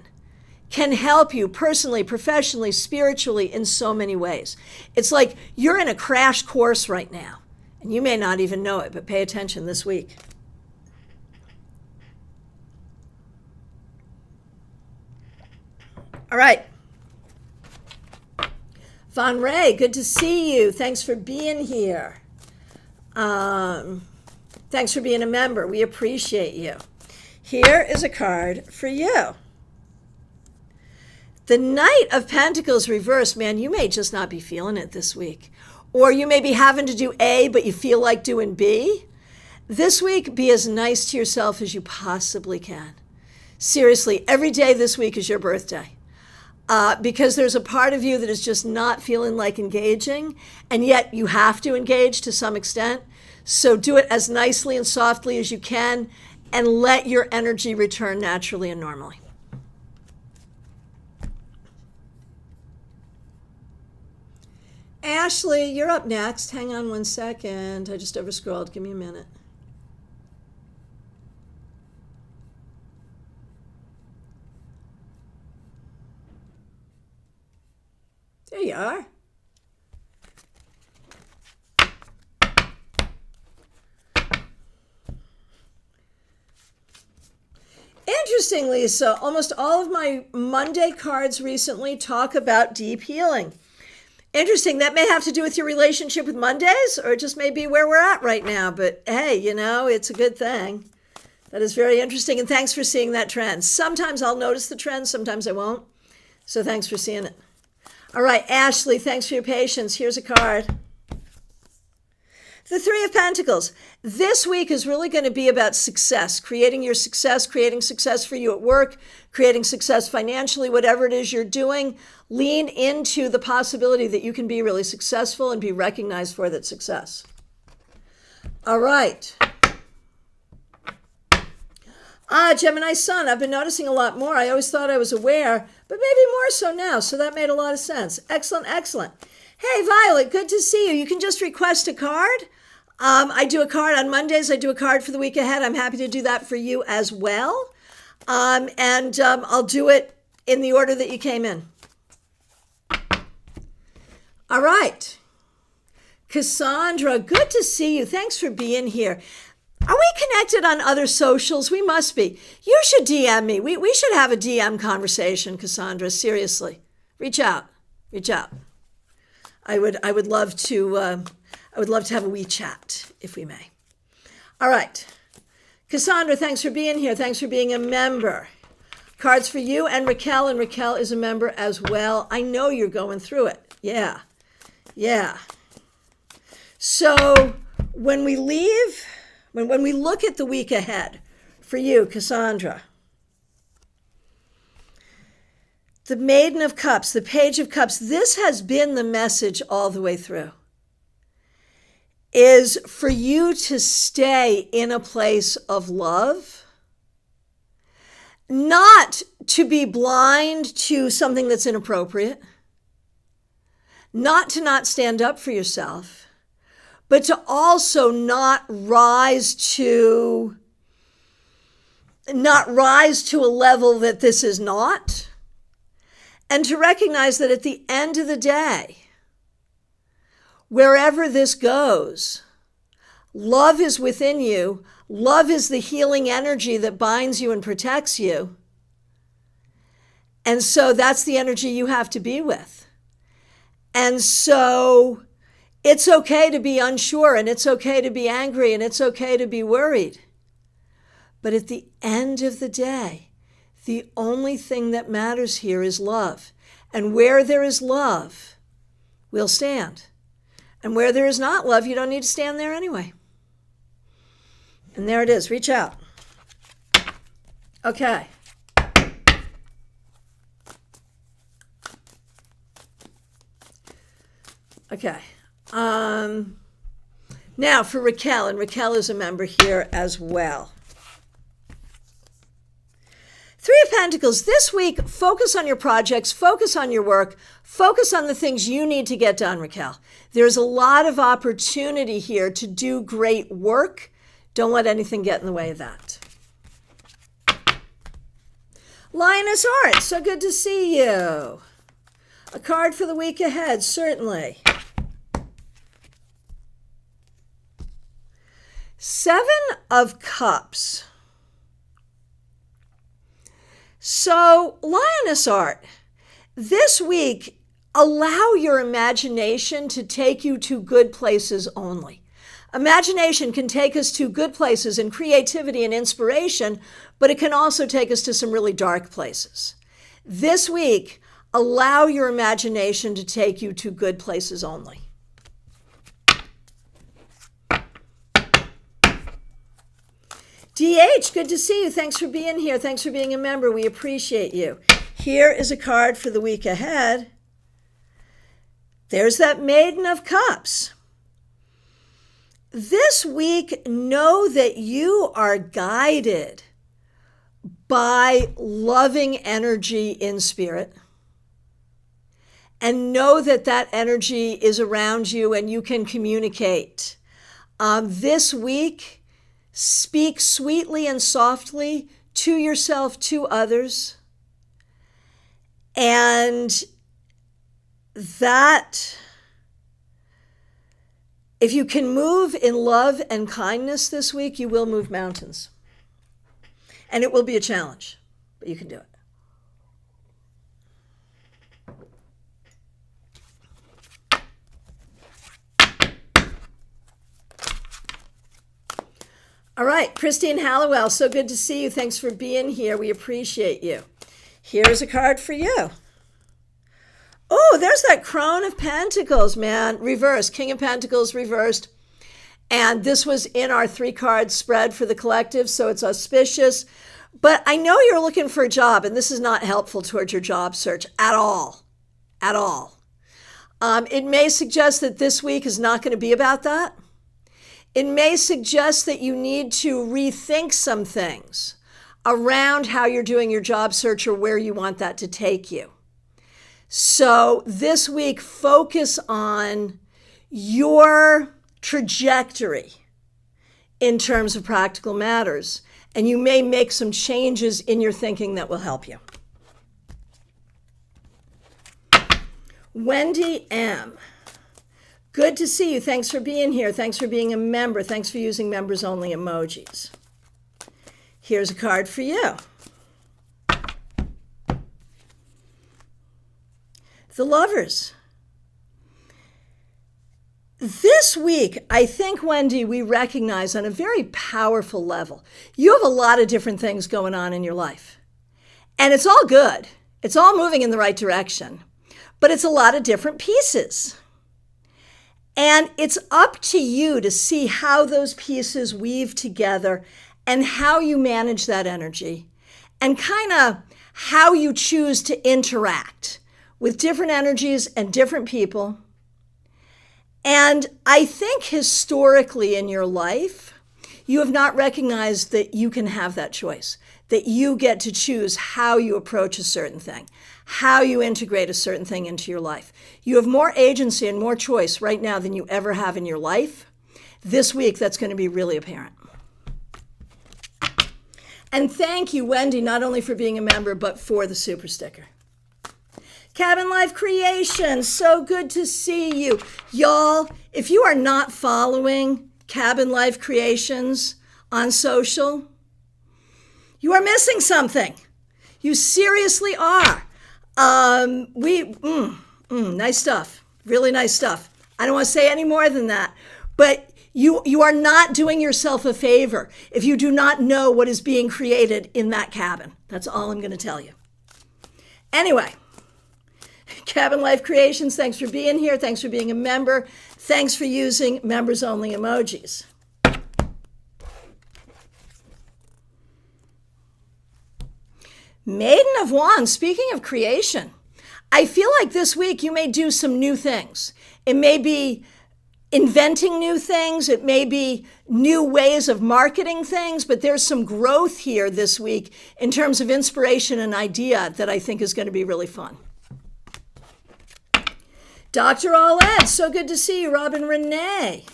A: can help you personally, professionally, spiritually in so many ways. It's like you're in a crash course right now, and you may not even know it, but pay attention this week. All right. Von Ray, good to see you. Thanks for being here. Thanks for being a member. We appreciate you. Here is a card for you. The Knight of Pentacles reversed, man, you may just not be feeling it this week. Or you may be having to do A, but you feel like doing B. This week, be as nice to yourself as you possibly can. Seriously, every day this week is your birthday. Because there's a part of you that is just not feeling like engaging, and yet you have to engage to some extent. So do it as nicely and softly as you can, and let your energy return naturally and normally. Ashley, you're up next. Hang on one second. I just overscrolled. Give me a minute. There you are. Interesting, Lisa. Almost all of my Monday cards recently talk about deep healing. Interesting. That may have to do with your relationship with Mondays, or it just may be where we're at right now. But hey, you know, it's a good thing. That is very interesting. And thanks for seeing that trend. Sometimes I'll notice the trend, sometimes I won't. So thanks for seeing it. All right, Ashley, thanks for your patience. Here's a card. The Three of Pentacles. This week is really going to be about success, creating your success, creating success for you at work, creating success financially, whatever it is you're doing. Lean into the possibility that you can be really successful and be recognized for that success. All right. Gemini Sun, I've been noticing a lot more. I always thought I was aware, but maybe more so now. So that made a lot of sense. Excellent, excellent. Hey, Violet, good to see you. You can just request a card. I do a card on Mondays. I do a card for the week ahead. I'm happy to do that for you as well. I'll do it in the order that you came in. All right. Cassandra, good to see you. Thanks for being here. Are we connected on other socials? We must be. You should DM me. We should have a DM conversation, Cassandra. Seriously. Reach out. Reach out. I would love to have a wee chat, if we may. All right. Cassandra, thanks for being here. Thanks for being a member. Cards for you and Raquel is a member as well. I know you're going through it. Yeah. Yeah. So when we leave, when we look at the week ahead for you, Cassandra, the Maiden of Cups, the Page of Cups, this has been the message all the way through, is for you to stay in a place of love, not to be blind to something that's inappropriate, not to not stand up for yourself, but to also not rise to a level that this is not, and to recognize that at the end of the day, wherever this goes, Love is within you. Love is the healing energy that binds you and protects you. And so that's the energy you have to be with. And so it's okay to be unsure, and it's okay to be angry, and it's okay to be worried. But at the end of the day, the only thing that matters here is love. And where there is love, we'll stand. And where there is not love, you don't need to stand there anyway. And there it is. Reach out. Okay. Okay. Now for Raquel, and Raquel is a member here as well. Three of Pentacles. This week, focus on your projects, focus on your work, focus on the things you need to get done, Raquel. There's a lot of opportunity here to do great work. Don't let anything get in the way of that. Lioness Art, so good to see you. A card for the week ahead, certainly. Seven of Cups. So, Lioness Art, this week, allow your imagination to take you to good places only. Imagination can take us to good places and creativity and inspiration, but it can also take us to some really dark places. This week, allow your imagination to take you to good places only. DH, good to see you. Thanks for being here. Thanks for being a member. We appreciate you. Here is a card for the week ahead. There's that Maiden of Cups. This week, know that you are guided by loving energy in spirit. And know that that energy is around you and you can communicate. This week, speak sweetly and softly to yourself, to others. And that, if you can move in love and kindness this week, you will move mountains. And it will be a challenge, but you can do it. All right, Christine Hallowell, so good to see you. Thanks for being here. We appreciate you. Here's a card for you. Oh, there's that Crone of Pentacles, man. Reversed, King of Pentacles reversed. And this was in our 3-card spread for the collective, so it's auspicious. But I know you're looking for a job, and this is not helpful towards your job search at all. At all. It may suggest that this week is not going to be about that. It may suggest that you need to rethink some things around how you're doing your job search or where you want that to take you. So this week, focus on your trajectory in terms of practical matters, and you may make some changes in your thinking that will help you. Wendy M. Good to see you. Thanks for being here. Thanks for being a member. Thanks for using members only emojis. Here's a card for you. The Lovers. This week, I think, Wendy, we recognize on a very powerful level, you have a lot of different things going on in your life. And it's all good. It's all moving in the right direction. But it's a lot of different pieces. And it's up to you to see how those pieces weave together and how you manage that energy and kind of how you choose to interact with different energies and different people. And I think historically in your life, you have not recognized that you can have that choice, that you get to choose how you approach a certain thing, how you integrate a certain thing into your life. You have more agency and more choice right now than you ever have in your life. This week, that's going to be really apparent. And thank you, Wendy, not only for being a member, but for the super sticker. Cabin Life Creation, so good to see you. Y'all, if you are not following Cabin Life Creations on social, you are missing something. You seriously are. Nice stuff. Really nice stuff. I don't want to say any more than that. But you are not doing yourself a favor if you do not know what is being created in that cabin. That's all I'm going to tell you. Anyway, Cabin Life Creations, thanks for being here. Thanks for being a member. Thanks for using members-only emojis. Maiden of Wands, speaking of creation, I feel like this week you may do some new things. It may be inventing new things. It may be new ways of marketing things, but there's some growth here this week in terms of inspiration and idea that I think is going to be really fun. Dr. Aled, so good to see you. Robin Renee,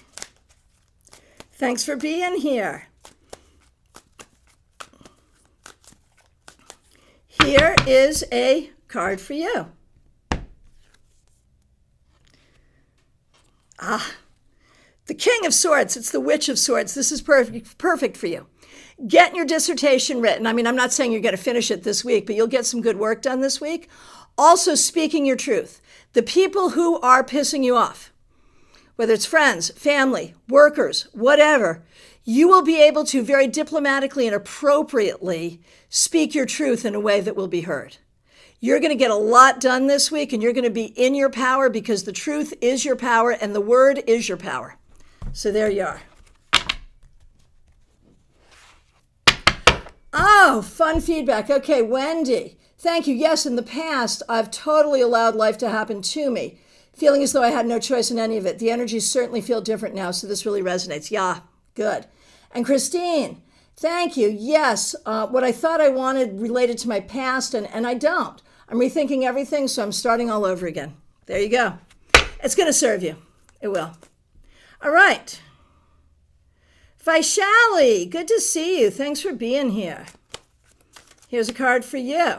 A: thanks for being here. Here is a card for you. The King of Swords. It's the Witch of Swords. This is perfect for you. Getting your dissertation written. I mean, I'm not saying you're going to finish it this week, but you'll get some good work done this week. Also, speaking your truth. The people who are pissing you off, whether it's friends, family, workers, whatever, you will be able to very diplomatically and appropriately speak your truth in a way that will be heard. You're going to get a lot done this week, and you're going to be in your power because the truth is your power and the word is your power. So there you are. Oh, fun feedback. Okay, Wendy, thank you. Yes, in the past, I've totally allowed life to happen to me, feeling as though I had no choice in any of it. The energies certainly feel different now, so this really resonates. Yeah, good. And Christine, thank you. Yes, what I thought I wanted related to my past, and I don't. I'm rethinking everything, so I'm starting all over again. There you go. It's going to serve you. It will. All right. Vaishali, good to see you. Thanks for being here. Here's a card for you.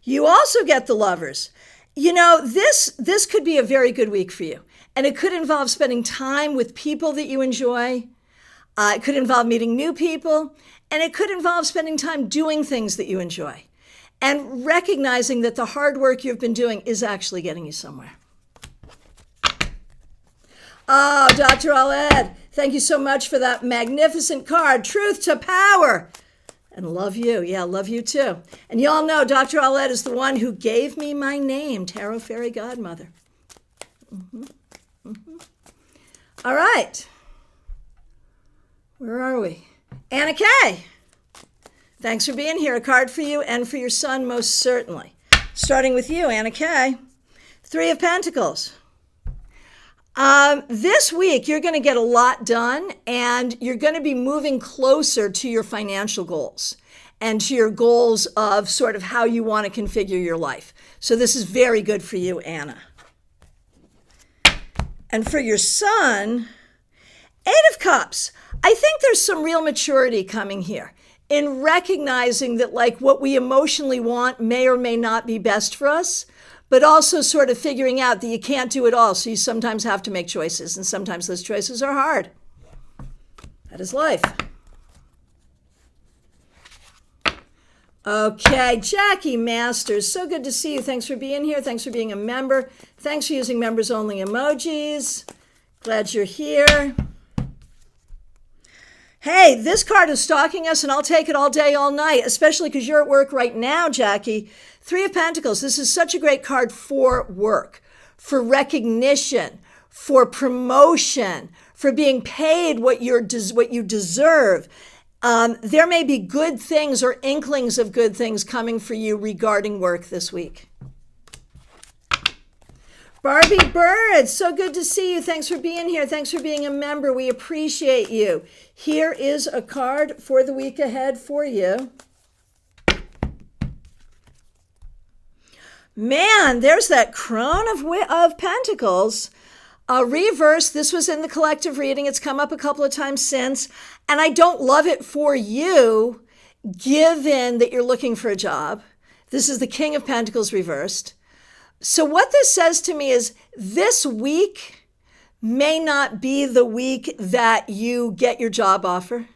A: You also get the Lovers. You know, this could be a very good week for you. And it could involve spending time with people that you enjoy. It could involve meeting new people. And it could involve spending time doing things that you enjoy. And recognizing that the hard work you've been doing is actually getting you somewhere. Oh, Dr. Aled, thank you so much for that magnificent card. Truth to power. And love you. Yeah, love you too. And y'all know Dr. Aled is the one who gave me my name, Tarot Fairy Godmother. All right. Where are we? Anna Kay. Thanks for being here. A card for you and for your son, most certainly. Starting with you, Anna Kay. Three of Pentacles. This week, you're going to get a lot done, and you're going to be moving closer to your financial goals and to your goals of sort of how you want to configure your life. So this is very good for you, Anna. And for your son, Eight of Cups. I think there's some real maturity coming here in recognizing that, like, what we emotionally want may or may not be best for us, but also sort of figuring out that you can't do it all. So you sometimes have to make choices, and sometimes those choices are hard. That is life. Okay, Jackie Masters, so good to see you. Thanks for being here. Thanks for being a member. Thanks for using members-only emojis. Glad you're here. Hey, this card is stalking us, and I'll take it all day, all night, especially because you're at work right now, Jackie. Three of Pentacles. This is such a great card for work, for recognition, for promotion, for being paid what you deserve. There may be good things or inklings of good things coming for you regarding work this week. Barbie Bird, so good to see you. Thanks for being here. Thanks for being a member. We appreciate you. Here is a card for the week ahead for you. Man, there's that Crone of Pentacles. Reverse, this was in the collective reading. It's come up a couple of times since. And I don't love it for you, given that you're looking for a job. This is the King of Pentacles reversed. So what this says to me is this week, may not be the week that you get your job offer.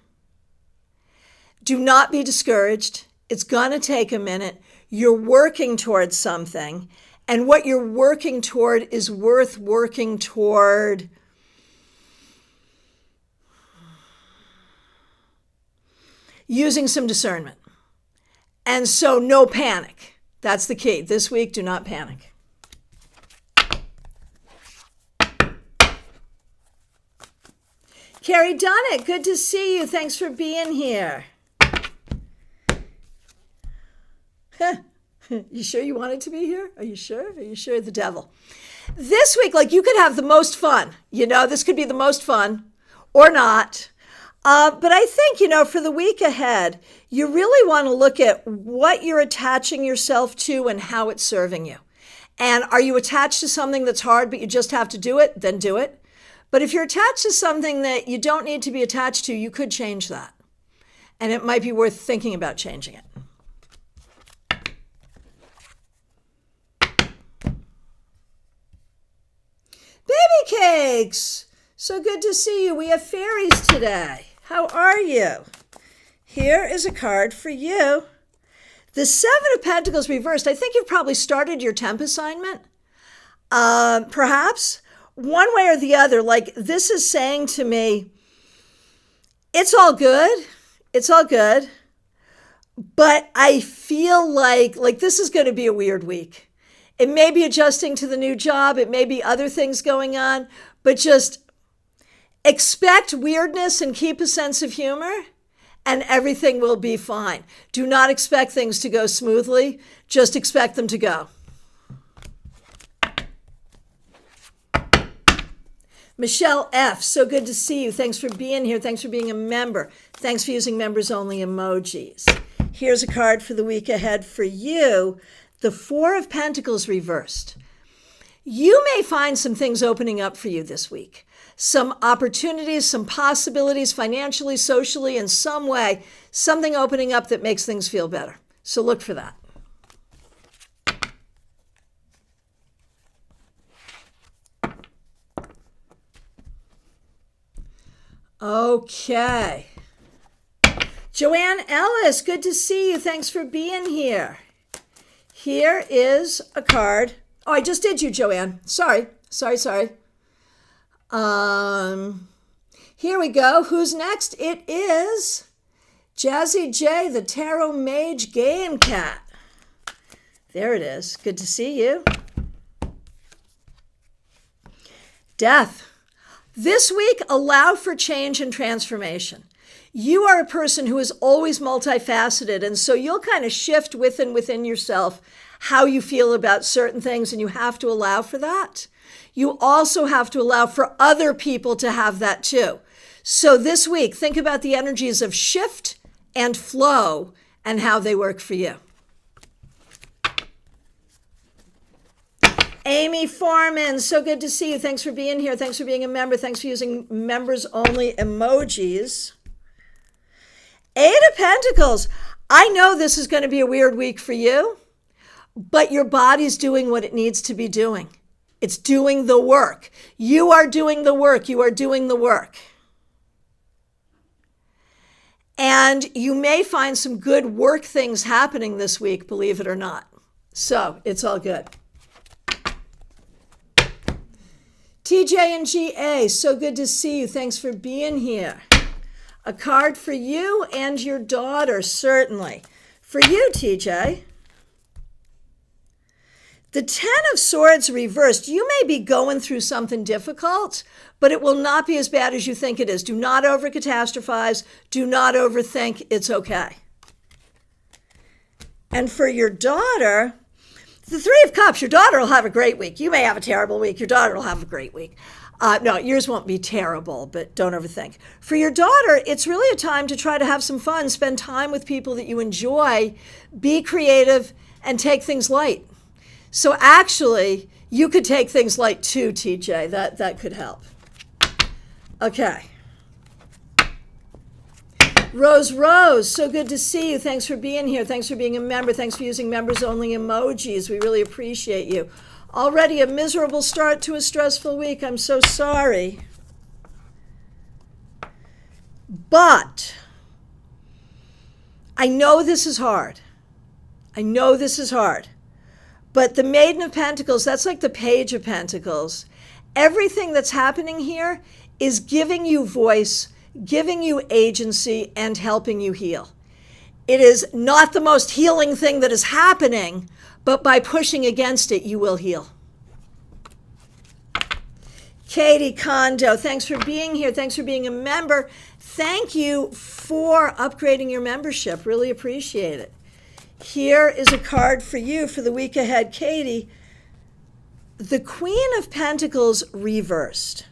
A: Do not be discouraged. It's going to take a minute. You're working towards something, and what you're working toward is worth working toward. Using some discernment. And so no panic. That's the key. This week, do not panic. Carrie Dunnett, good to see you. Thanks for being here. You sure you wanted to be here? Are you sure? Are you sure? The devil. This week, like, you could have the most fun. You know, this could be the most fun or not. But I think, for the week ahead, you really want to look at what you're attaching yourself to and how it's serving you. And are you attached to something that's hard, but you just have to do it? Then do it. But if you're attached to something that you don't need to be attached to, you could change that. And it might be worth thinking about changing it. Baby cakes! So good to see you. We have fairies today. How are you? Here is a card for you. The Seven of Pentacles reversed. I think you've probably started your temp assignment. Perhaps. One way or the other, like, this is saying to me, it's all good. It's all good. But I feel like this is going to be a weird week. It may be adjusting to the new job. It may be other things going on. But just expect weirdness and keep a sense of humor, and everything will be fine. Do not expect things to go smoothly. Just expect them to go. Michelle F., so good to see you. Thanks for being here. Thanks for being a member. Thanks for using members-only emojis. Here's a card for the week ahead for you. The Four of Pentacles reversed. You may find some things opening up for you this week. Some opportunities, some possibilities, financially, socially, in some way, something opening up that makes things feel better. So look for that. Okay. Joanne Ellis, good to see you. Thanks for being here. Here is a card. Oh, I just did you, Joanne. Sorry. Here we go. Who's next? It is Jazzy J, the Tarot Mage Game Cat. There it is. Good to see you. Death. This week, allow for change and transformation. You are a person who is always multifaceted, and so you'll kind of shift within yourself how you feel about certain things, and you have to allow for that. You also have to allow for other people to have that too. So this week, think about the energies of shift and flow and how they work for you. Amy Foreman, so good to see you. Thanks for being here. Thanks for being a member. Thanks for using members-only emojis. Eight of Pentacles. I know this is going to be a weird week for you, but your body's doing what it needs to be doing. It's doing the work. You are doing the work. You are doing the work. And you may find some good work things happening this week, believe it or not. So it's all good. TJ and GA, so good to see you. Thanks for being here. A card for you and your daughter, certainly. For you, TJ. The Ten of Swords reversed. You may be going through something difficult, but it will not be as bad as you think it is. Do not over-catastrophize. Do not overthink. It's okay. And for your daughter, the Three of Cups, your daughter will have a great week. You may have a terrible week. Your daughter will have a great week. No, yours won't be terrible, but don't overthink. For your daughter, it's really a time to try to have some fun, spend time with people that you enjoy, be creative, and take things light. So actually, you could take things light too, TJ. That could help. Okay. Rose, so good to see you. Thanks for being here. Thanks for being a member. Thanks for using members-only emojis. We really appreciate you. Already a miserable start to a stressful week. I'm so sorry. But I know this is hard. I know this is hard. But the Maiden of Pentacles, that's like the Page of Pentacles. Everything that's happening here is giving you voice, giving you agency, and helping you heal. It is not the most healing thing that is happening, but by pushing against it, you will heal. Katie Kondo, thanks for being here. Thanks for being a member. Thank you for upgrading your membership. Really appreciate it. Here is a card for you for the week ahead, Katie. The Queen of Pentacles reversed.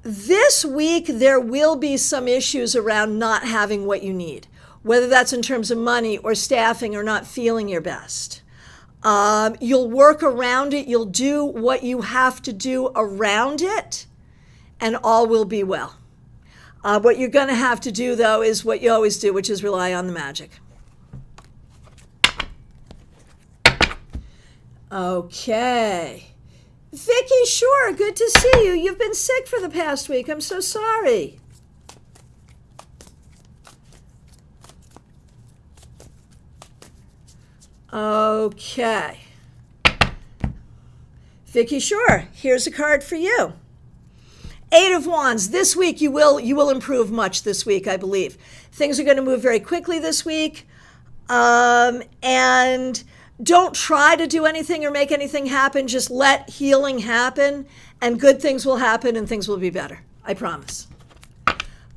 A: This week, there will be some issues around not having what you need, whether that's in terms of money or staffing or not feeling your best. You'll work around it. You'll do what you have to do around it, and all will be well. What you're going to have to do, though, is what you always do, which is rely on the magic. Okay. Vicky, sure, good to see you. You've been sick for the past week. I'm so sorry. Okay. Vicky, sure, here's a card for you. Eight of Wands. This week you will improve much this week, I believe. Things are going to move very quickly this week. And don't try to do anything or make anything happen. Just let healing happen, and good things will happen, and things will be better. I promise.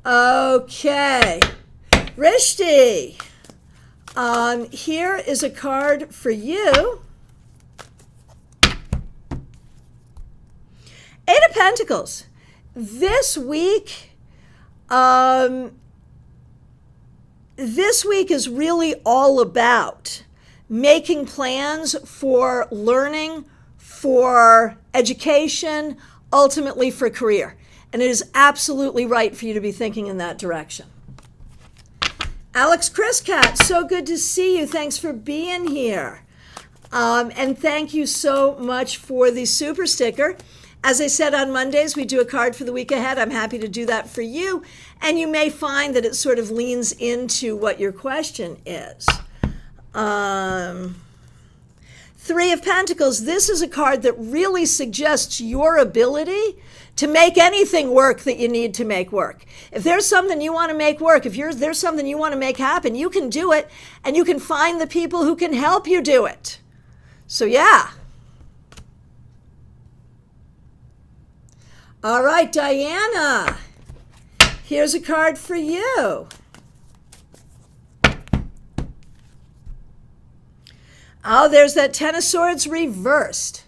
A: Okay. Rishti, here is a card for you. Eight of Pentacles. This week is really all about making plans for learning, for education, ultimately for career. And it is absolutely right for you to be thinking in that direction. Alex Chriscat, so good to see you. Thanks for being here. And thank you so much for the super sticker. As I said, on Mondays, we do a card for the week ahead. I'm happy to do that for you. And you may find that it sort of leans into what your question is. Three of Pentacles. This is a card that really suggests your ability to make anything work that you need to make work. If there's something you want to make work, if there's something you want to make happen, you can do it, and you can find the people who can help you do it. So yeah. All right, Diana, here's a card for you. Oh, there's that Ten of Swords reversed.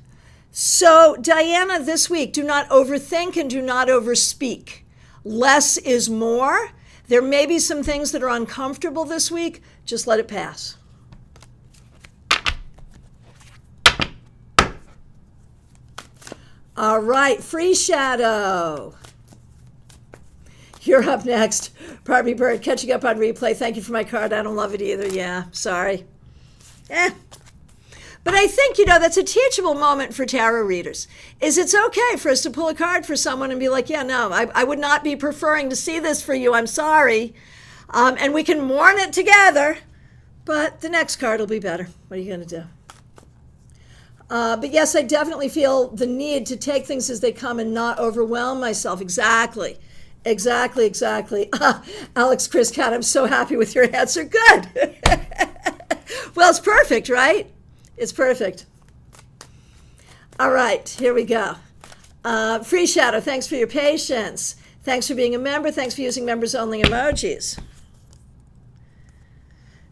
A: So, Diana, this week, do not overthink and do not overspeak. Less is more. There may be some things that are uncomfortable this week. Just let it pass. All right, Free Shadow. You're up next. Barbie Bird, catching up on replay. Thank you for my card. I don't love it either. Yeah, sorry. But I think, that's a teachable moment for tarot readers. It's okay for us to pull a card for someone and be like, yeah, no, I would not be preferring to see this for you. I'm sorry. And we can mourn it together, but the next card will be better. What are you going to do? But yes, I definitely feel the need to take things as they come and not overwhelm myself. Exactly. Alex Chris Cat, I'm so happy with your answer. Good. Well, it's perfect, right? It's perfect. All right, here we go. Free Shadow, thanks for your patience. Thanks for being a member. Thanks for using members-only emojis.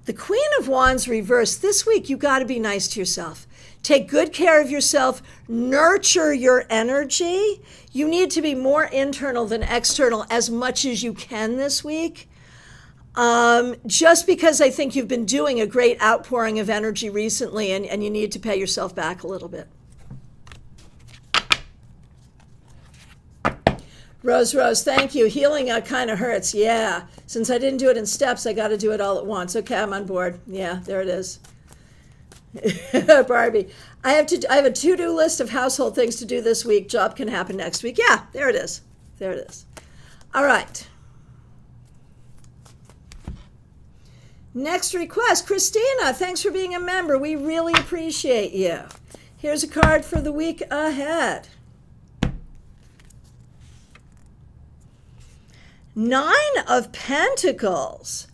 A: The Queen of Wands reversed. This week, you got to be nice to yourself. Take good care of yourself. Nurture your energy. You need to be more internal than external as much as you can this week. Just because I think you've been doing a great outpouring of energy recently, and you need to pay yourself back a little bit. Rose, thank you. Healing kind of hurts. Yeah. Since I didn't do it in steps, I got to do it all at once. Okay, I'm on board. Yeah, there it is. Barbie, I have a to-do list of household things to do this week. Job can happen next week. Yeah, there it is. There it is. All right. Next request, Christina, thanks for being a member. We really appreciate you. Here's a card for the week ahead. 9 of Pentacles.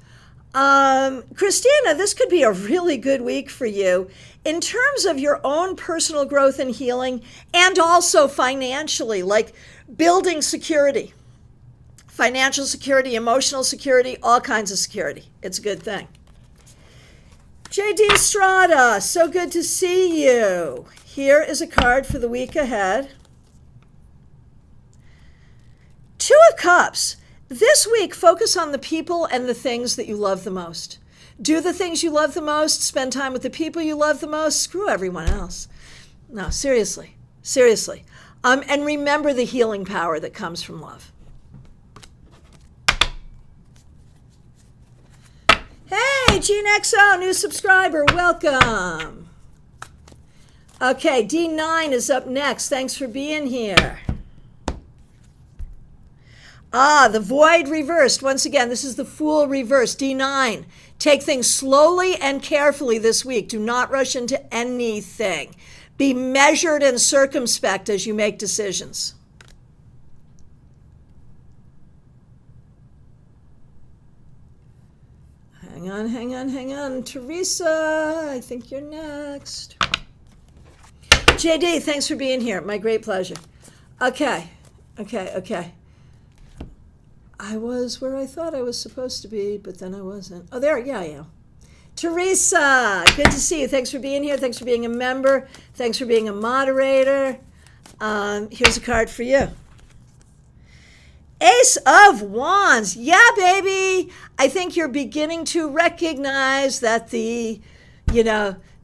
A: Christina, this could be a really good week for you in terms of your own personal growth and healing, and also financially, like building security, financial security, emotional security, all kinds of security. It's a good thing. JD Strada, so good to see you. Here is a card for the week ahead. 2 of Cups. This week, focus on the people and the things that you love the most. Do the things you love the most. Spend time with the people you love the most. Screw everyone else. No, seriously. Seriously. And remember the healing power that comes from love. Hey, Gene XO, new subscriber. Welcome. Okay, D9 is up next. Thanks for being here. The Void reversed. Once again, this is the Fool reversed. D9. Take things slowly and carefully this week. Do not rush into anything. Be measured and circumspect as you make decisions. Hang on, hang on, hang on. Teresa, I think you're next. JD, thanks for being here. My great pleasure. Okay. I was where I thought I was supposed to be, but then I wasn't. Oh, there, yeah, I am. Teresa, good to see you. Thanks for being here. Thanks for being a member. Thanks for being a moderator. Here's a card for you. Ace of Wands. Yeah, baby. I think you're beginning to recognize that the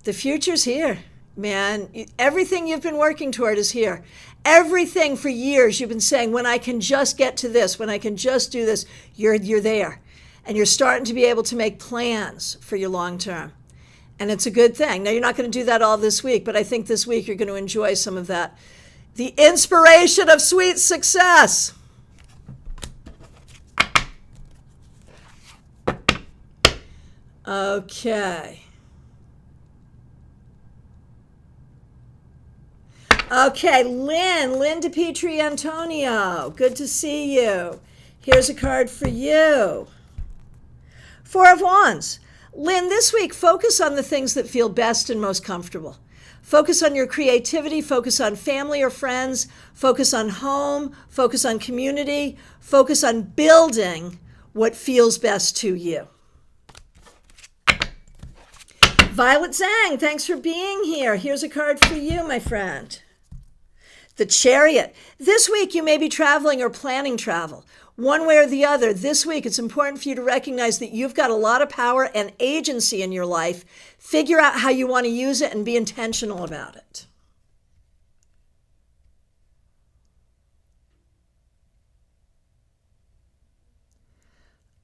A: future's here, man. Everything you've been working toward is here. Everything for years you've been saying, when I can just get to this, when I can just do this, you're there. And you're starting to be able to make plans for your long term. And it's a good thing. Now, you're not going to do that all this week, but I think this week you're going to enjoy some of that. The inspiration of sweet success. Okay. Okay, Lynn DePietri Antonio, good to see you. Here's a card for you. 4 of Wands. Lynn, this week, focus on the things that feel best and most comfortable. Focus on your creativity, focus on family or friends, focus on home, focus on community, focus on building what feels best to you. Violet Zhang, thanks for being here. Here's a card for you, my friend. The Chariot. This week, you may be traveling or planning travel. One way or the other, this week, it's important for you to recognize that you've got a lot of power and agency in your life. Figure out how you want to use it and be intentional about it.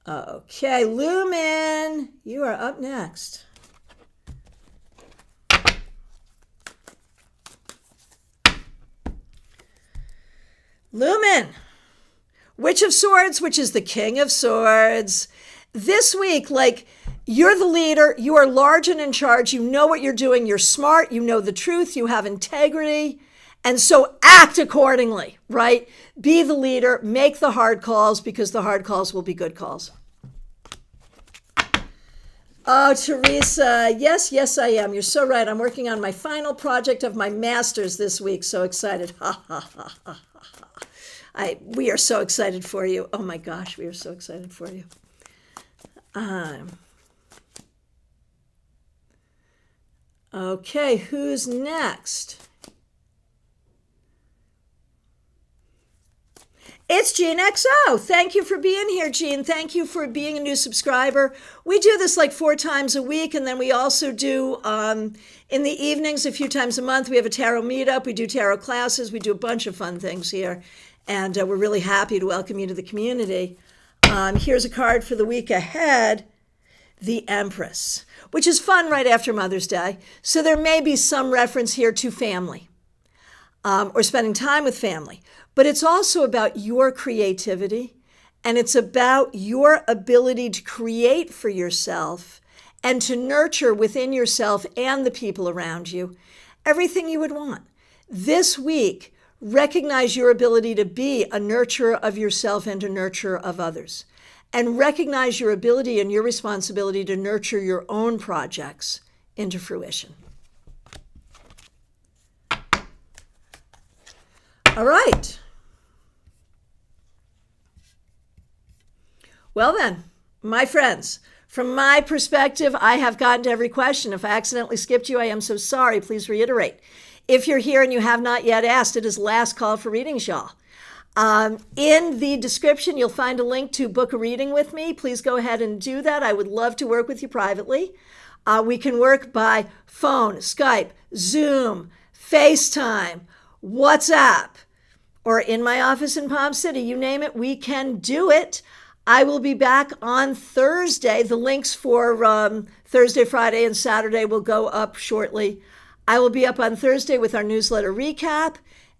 A: Okay, Lumen, you are up next. Lumen, Witch of Swords, which is the King of Swords. This week, you're the leader, you are large and in charge, you know what you're doing, you're smart, you know the truth, you have integrity, and so act accordingly, right? Be the leader, make the hard calls, because the hard calls will be good calls. Oh, Teresa, yes, I am. You're so right. I'm working on my final project of my master's this week. So excited. Ha, ha, ha, ha, ha. We are so excited for you. Oh, my gosh, we are so excited for you. Okay, who's next? It's Jean XO. Thank you for being here, Jean. Thank you for being a new subscriber. We do this 4 times a week, and then we also do in the evenings a few times a month. We have a tarot meetup. We do tarot classes. We do a bunch of fun things here, and we're really happy to welcome you to the community. Here's a card for the week ahead. The Empress. which is fun right after Mother's Day. So there may be some reference here to family or spending time with family. But it's also about your creativity, and it's about your ability to create for yourself and to nurture within yourself and the people around you everything you would want. This week, recognize your ability to be a nurturer of yourself and a nurturer of others. And recognize your ability and your responsibility to nurture your own projects into fruition. All right. Well then, my friends, from my perspective, I have gotten to every question. If I accidentally skipped you, I am so sorry. Please reiterate. If you're here and you have not yet asked, it is last call for readings, y'all. In the description, you'll find a link to book a reading with me. Please go ahead and do that. I would love to work with you privately. We can work by phone, Skype, Zoom, FaceTime, WhatsApp, or in my office in Palm City. You name it, we can do it. I will be back on Thursday. The links for Thursday, Friday, and Saturday will go up shortly. I will be up on Thursday with our newsletter recap,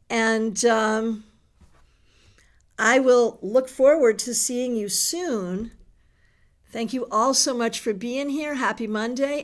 A: and I will look forward to seeing you soon. Thank you all so much for being here. Happy Monday.